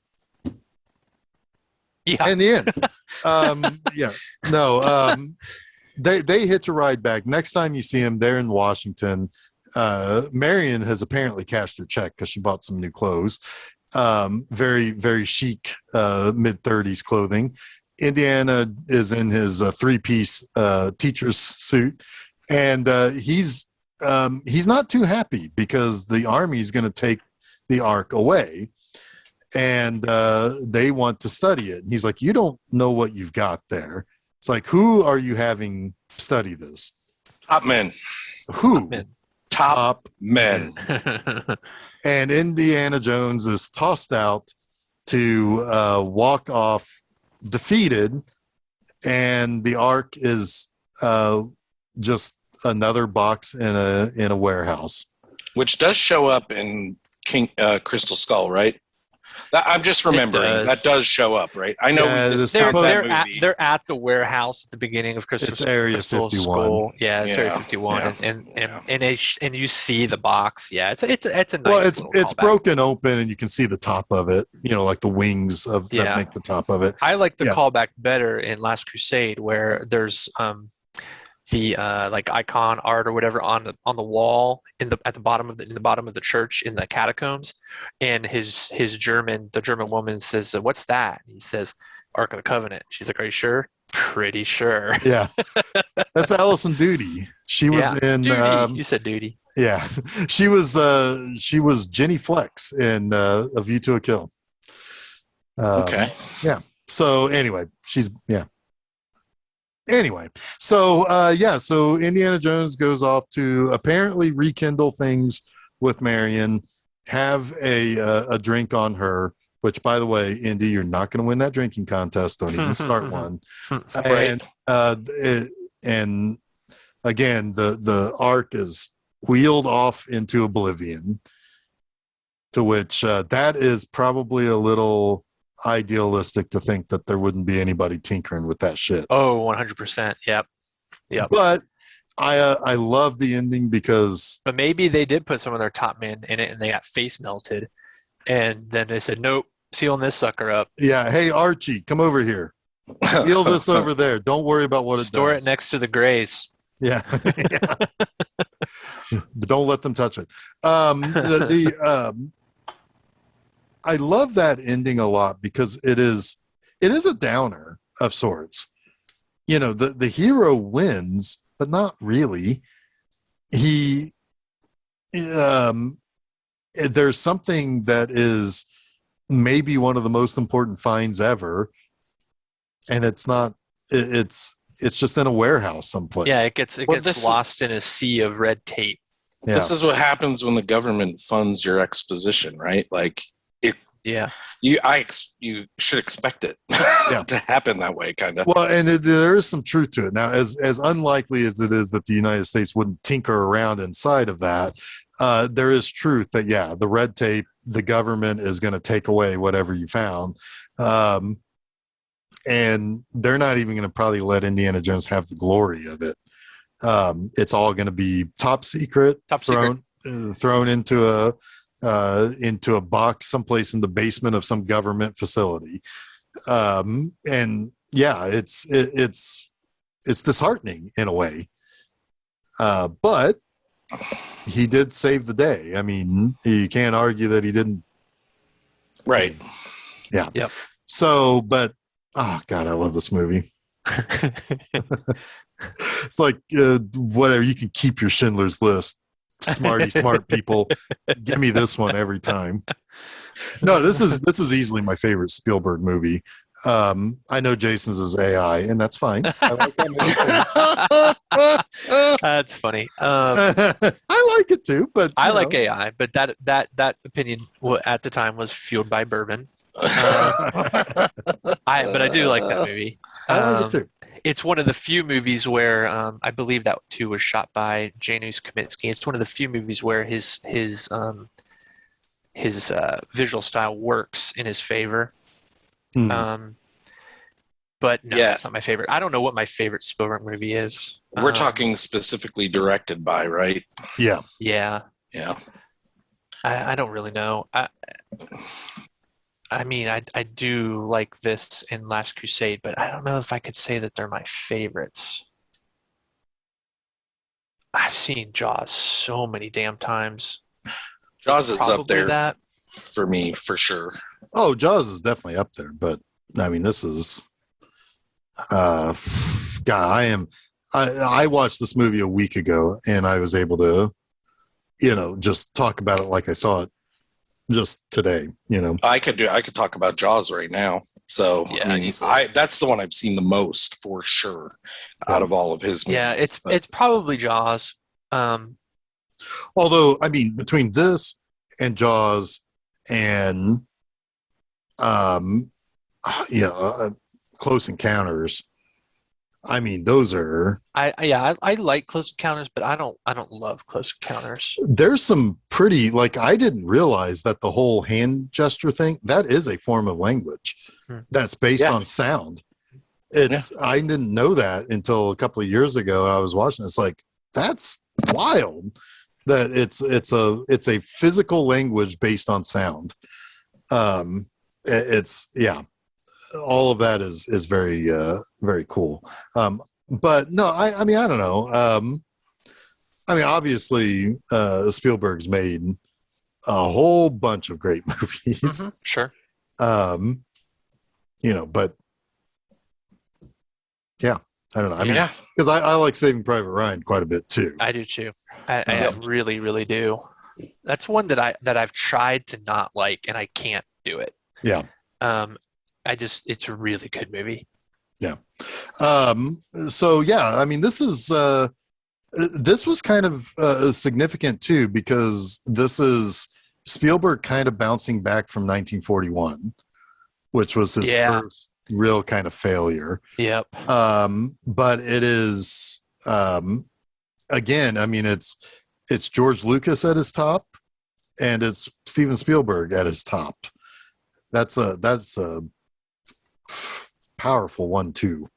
Yeah. In the end. They hitch a ride back. Next time you see them, they're in Washington. Marion has apparently cashed her check because she bought some new clothes. Very, very chic mid-30s clothing. Indiana is in his three-piece teacher's suit, and he's not too happy because the army is going to take the Ark away, and they want to study it. And he's like, you don't know what you've got there. It's like, who are you having study this? Top men. Who? Top men. And Indiana Jones is tossed out to walk off defeated, and the Ark is just another box in a warehouse, which does show up in Crystal Skull, right? I'm just remembering that does show up, right? I know they're at the warehouse at the beginning of Crystal. It's Area 51. Skull. Yeah, it's Area 51, and you see the box. Yeah, it's a nice. Well, it's broken open, and you can see the top of it. You know, like the wings that make the top of it. I like the callback better in Last Crusade, where there's the like icon art or whatever on the wall in the bottom of the church in the catacombs, and the German woman says, "What's that?" And he says, "Ark of the Covenant." She's like, "Are you sure?" Pretty sure. Yeah, that's Allison Doody. She was in. Duty. You said Duty. Yeah, she was Jenny Flex in A View to a Kill. Okay. Yeah. So anyway, Anyway, so so Indiana Jones goes off to apparently rekindle things with Marion, have a drink on her, which, by the way, Indy, you're not going to win that drinking contest. Don't even start one. Right. And again, the Ark is wheeled off into oblivion, to which that is probably a little idealistic to think that there wouldn't be anybody tinkering with that shit. Oh, 100%. Yep. But I love the ending because. But maybe they did put some of their top men in it, and they got face melted, and then they said, "Nope, sealing this sucker up." Yeah. Hey, Archie, come over here. Seal this over there. Don't worry about what it Store does. it next to the Greys. Yeah. But don't let them touch it. I love that ending a lot because it is a downer of sorts. You know, the hero wins, but not really. There's something that is maybe one of the most important finds ever, and it's not. It's just in a warehouse someplace. Yeah, it gets lost in a sea of red tape. Yeah. This is what happens when the government funds your exposition, right? Like it. Yeah. You should expect it to happen that way, kind of. Well, and there is some truth to it. Now, as unlikely as it is that the United States wouldn't tinker around inside of that, there is truth that, the red tape, the government is going to take away whatever you found. And they're not even going to probably let Indiana Jones have the glory of it. It's all going to be top secret, thrown into a box someplace in the basement of some government facility. It's disheartening in a way. But he did save the day. I mean, you can't argue that he didn't. Right. Yeah. Yep. So, but, oh God, I love this movie. It's like, whatever, you can keep your Schindler's List. Smart people. Give me this one every time. No, this is easily my favorite Spielberg movie. I know Jason's is AI, and that's fine. I like that movie. That's funny. I like it too, but I like AI, but that opinion at the time was fueled by bourbon. But I do like that movie. I like it too. It's one of the few movies where I believe that too was shot by Janusz Kaminski. It's one of the few movies where his visual style works in his favor. But no, it's not my favorite. I don't know what my favorite Spielberg movie is. We're talking specifically directed by, right? Yeah. Yeah. Yeah. I don't really know. I mean, I do like this in Last Crusade, but I don't know if I could say that they're my favorites. I've seen Jaws so many damn times. Jaws is up there that. For me, for sure. Oh, Jaws is definitely up there, but I mean, this is, God, I watched this movie a week ago, and I was able to, just talk about it like I saw it just today. I could talk about Jaws right now. So yeah, I mean, that's the one I've seen the most for sure out of all of his movies. Yeah, it's probably Jaws. Although, I mean, between this and Jaws and Close Encounters, I mean, those are. I like Close Encounters, but I don't love Close Encounters. There's some pretty, like, I didn't realize that the whole hand gesture thing, that is a form of language that's based on sound. I didn't know that until a couple of years ago. I was watching. It's like, that's wild that it's a physical language based on sound. All of that is very very cool. But no, I mean, I don't know. I mean, obviously Spielberg's made a whole bunch of great movies. Mm-hmm, sure. But yeah, I don't know. I mean, because I like Saving Private Ryan quite a bit too. I do too. I really, really do. That's one that I've tried to not like, and I can't do it. Yeah. It's a really good movie. Yeah. So yeah, I mean, this was kind of significant too, because this is Spielberg kind of bouncing back from 1941, which was his first real kind of failure. Yep. But it is, again, I mean, it's George Lucas at his top, and it's Steven Spielberg at his top. That's a powerful one too.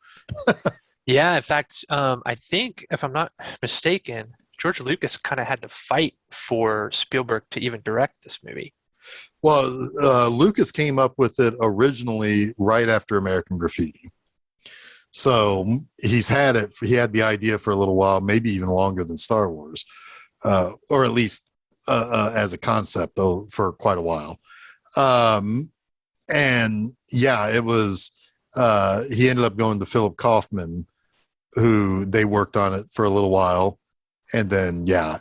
Yeah, in fact, I think, if I'm not mistaken, George Lucas kind of had to fight for Spielberg to even direct this movie. Well, Lucas came up with it originally right after American Graffiti. So he had the idea for a little while, maybe even longer than Star Wars, or at least as a concept, though, for quite a while. And yeah, it was, he ended up going to Philip Kaufman, who they worked on it for a little while. And then, and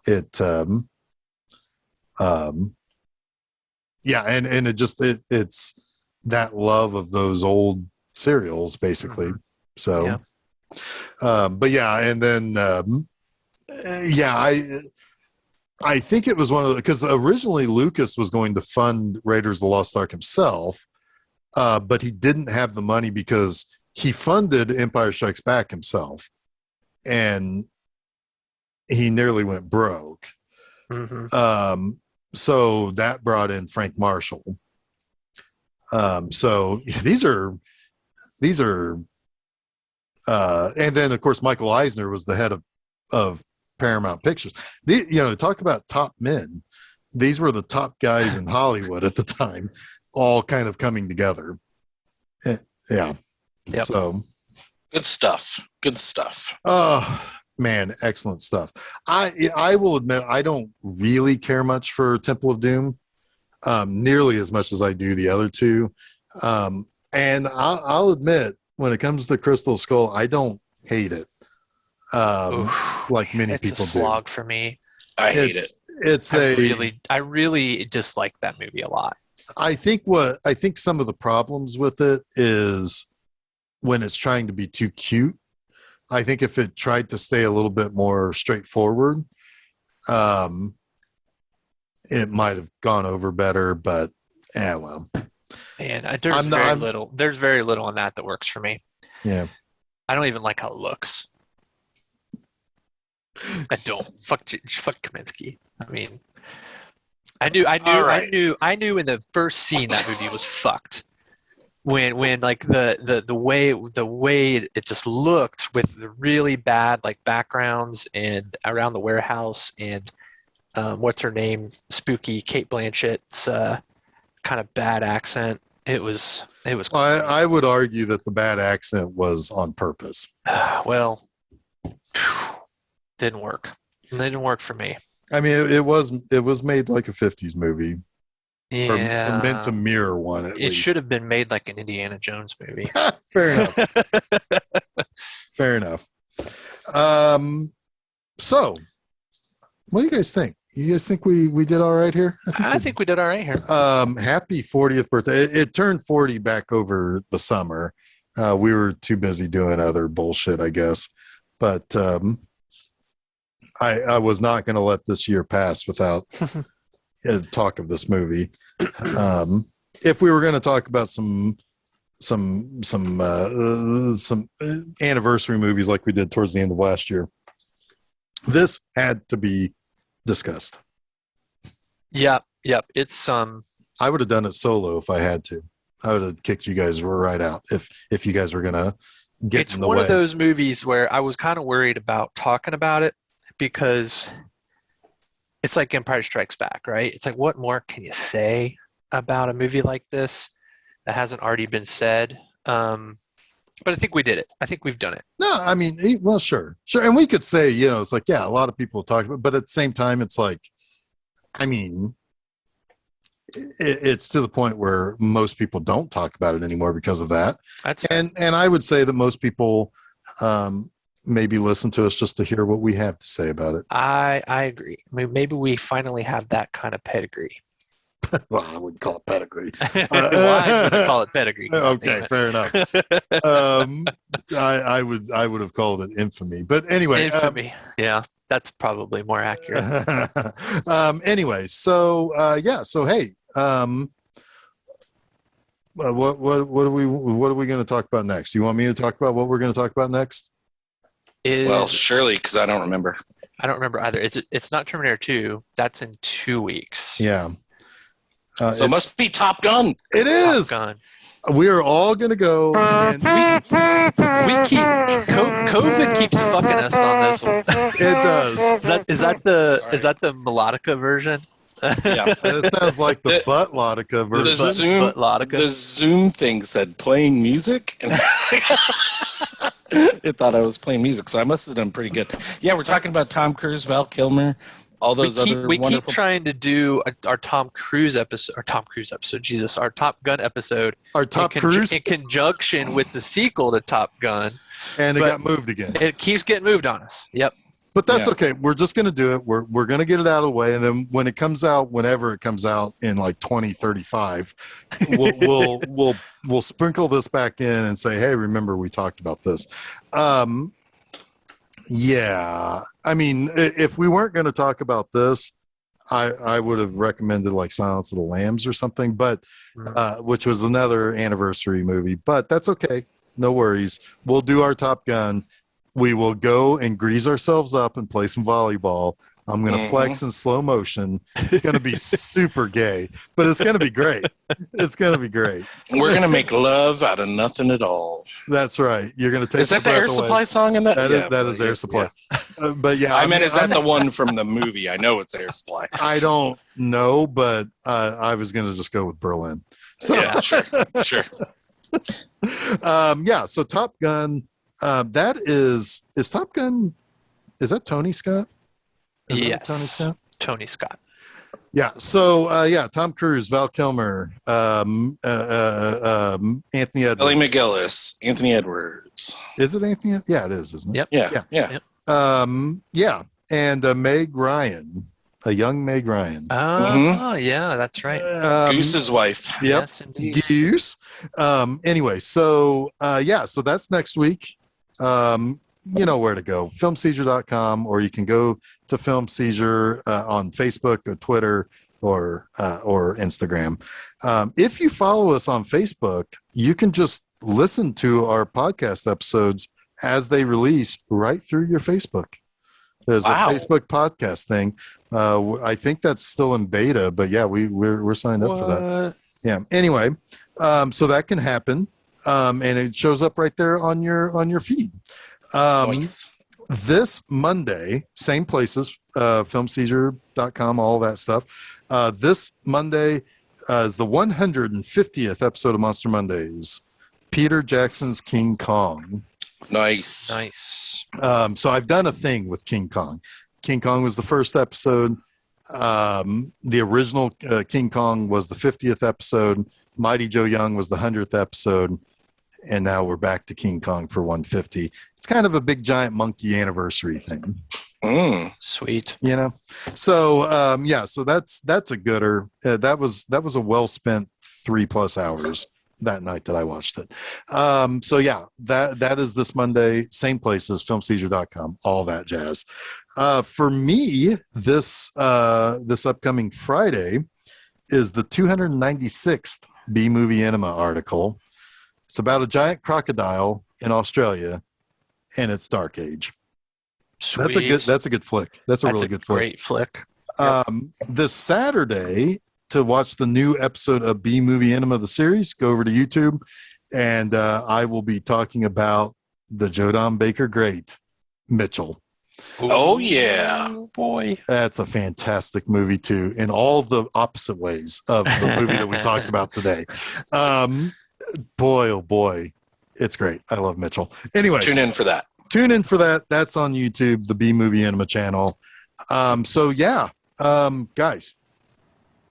it just, it's that love of those old serials, basically. Mm-hmm. So, but yeah, and then I think it was one of the, because originally Lucas was going to fund Raiders of the Lost Ark himself, but he didn't have the money because he funded Empire Strikes Back himself, and he nearly went broke. Mm-hmm. So that brought in Frank Marshall. So these are, and then of course Michael Eisner was the head of Paramount Pictures. Talk about top men. These were the top guys in Hollywood at the time, all kind of coming together. Yeah. Yep. So good stuff. Good stuff. Oh man, excellent stuff. I will admit I don't really care much for Temple of Doom, nearly as much as I do the other two. And I'll admit, when it comes to Crystal Skull, I don't hate it. Like many people do. It's a slog for me. I hate it. I really dislike that movie a lot. I think some of the problems with it is when it's trying to be too cute. I think if it tried to stay a little bit more straightforward, it might have gone over better, but well. Man, there's very little on that works for me. Yeah. I don't even like how it looks. I don't. Fuck Kaminsky. I mean, I knew in the first scene that movie was fucked. When like the way it just looked with the really bad like backgrounds and around the warehouse and what's her name, spooky Kate Blanchett's kind of bad accent. It was. I would argue that the bad accent was on purpose. Well, didn't work. It didn't work for me. I mean, it was made like a 50s movie. Yeah. Or meant to mirror one, at least. It should have been made like an Indiana Jones movie. Fair enough. Fair enough. So, what do you guys think? You guys think we did all right here? I think we did all right here. Happy 40th birthday. It turned 40 back over the summer. We were too busy doing other bullshit, I guess. But I was not going to let this year pass without talk of this movie. If we were going to talk about some anniversary movies like we did towards the end of last year, this had to be discussed. Yep. It's I would have done it solo if I had to. I would have kicked you guys right out if you guys were gonna get in the way. It's one of those movies where I was kind of worried about talking about it because it's like Empire Strikes Back, right? It's like, what more can you say about a movie like this that hasn't already been said? But I think we did it. I think we've done it. No, I mean, well, sure. And we could say, it's like, yeah, a lot of people talk about it, but at the same time, it's like, I mean, it's to the point where most people don't talk about it anymore because of that. And I would say that most people maybe listen to us just to hear what we have to say about it. I agree. I mean, maybe we finally have that kind of pedigree. Well, I wouldn't call it pedigree. Well, I wouldn't call it pedigree. Okay, fair enough. I would have called it infamy, but anyway. Infamy. Yeah, that's probably more accurate. Anyway, so hey, what are we going to talk about next? Do you want me to talk about what we're going to talk about next? Well, surely, because I don't remember. I don't remember either. It's not Terminator 2. That's in 2 weeks. Yeah. So it must be Top Gun. It is. Top Gun. We are all going to go. And COVID keeps fucking us on this one. It does. Is that the melodica version? Yeah. It sounds like the butt-lotica version. The Zoom thing said playing music, and it thought I was playing music, so I must have done pretty good. Yeah, we're talking about Tom Cruise, Val Kilmer, all those we keep trying to do our Tom Cruise episode, Jesus, our Top Gun episode. Our Top Cruise? In conjunction with the sequel to Top Gun. And it got moved again. It keeps getting moved on us. Yep. But that's okay. We're just going to do it. We're going to get it out of the way, and then when it comes out, whenever it comes out in like 2035, we'll sprinkle this back in and say, hey, remember we talked about this. Yeah, I mean, if we weren't going to talk about this, I would have recommended like Silence of the Lambs or something, but which was another anniversary movie. But that's okay. No worries. We'll do our Top Gun. We will go and grease ourselves up and play some volleyball. I'm going to flex in slow motion. It's going to be super gay, but it's going to be great. It's going to be great. We're going to make love out of nothing at all. That's right. You're going to take. Is that the Air Supply song in that? That is Air Supply. Yeah. But yeah, I mean, is that the one from the movie? I know it's Air Supply. I don't know, but I was going to just go with Berlin. So yeah, sure. Yeah. So Top Gun. That is Top Gun. Is that Tony Scott? Yes. Tony Scott. Tony Scott. Yeah. So Tom Cruise, Val Kilmer, Anthony Edwards, Ellie McGillis, Anthony Edwards. Is it Anthony? Yeah, it is, isn't it? Yep. Yeah. Yeah. And Meg Ryan, a young Meg Ryan. Oh, yeah, that's right. Goose's wife. Yep. Yes, indeed. Goose. Anyway, so so that's next week. You know where to go, filmseizure.com, or you can go to Film Seizure on Facebook or Twitter or Instagram. If you follow us on Facebook, you can just listen to our podcast episodes as they release right through your Facebook. There's a Facebook podcast thing. I think that's still in beta, but yeah, we're signed up for that. Yeah. Anyway, so that can happen, and it shows up right there on your feed. Nice. This Monday, same places, filmseizure.com, all that stuff. This Monday is the 150th episode of Monster Mondays. Peter Jackson's King Kong. Nice. So I've done a thing with King Kong. King Kong was the first episode. The original King Kong was the 50th episode. Mighty Joe Young was the 100th episode. And now we're back to King Kong for 150. It's kind of a big giant monkey anniversary thing. Sweet. You know? So, so that's a gooder. That was a well-spent 3+ hours that night that I watched it. That is this Monday, same places, filmseizure.com, all that jazz. For me, this upcoming Friday is the 296th B-Movie Enema article. It's about a giant crocodile in Australia, and it's Dark Age. Sweet. That's a good flick. That's a really good flick. Great flick. This Saturday, to watch the new episode of B-Movie Enema, the series, go over to YouTube, and I will be talking about the Jodan Baker Great, Mitchell. Oh, yeah. Oh, boy. That's a fantastic movie, too, in all the opposite ways of the movie that we talked about today. Boy, oh boy, it's great. I love Mitchell. Anyway, tune in for that. That's on YouTube, the B Movie Enema channel. Guys,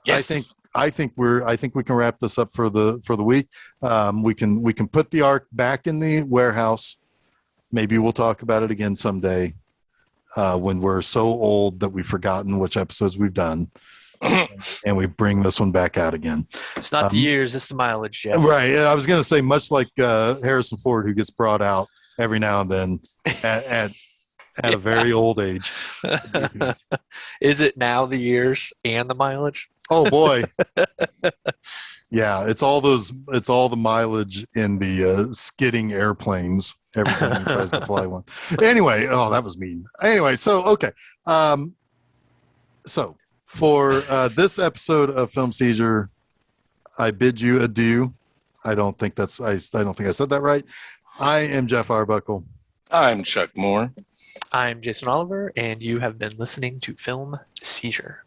yes. I think we can wrap this up for the week. We can put the Ark back in the warehouse. Maybe we'll talk about it again someday when we're so old that we've forgotten which episodes we've done. And we bring this one back out again. It's not the years, it's the mileage, Jeff. Right. I was going to say, much like Harrison Ford, who gets brought out every now and then at a very old age. Is it now the years and the mileage? Oh boy. Yeah, it's all the mileage in the skidding airplanes every time he tries to fly one. Anyway, that was mean. Anyway, okay. For this episode of Film Seizure, I bid you adieu. I don't think I said that right. I am Jeff Arbuckle. I'm Chuck Moore. I'm Jason Oliver, and you have been listening to Film Seizure.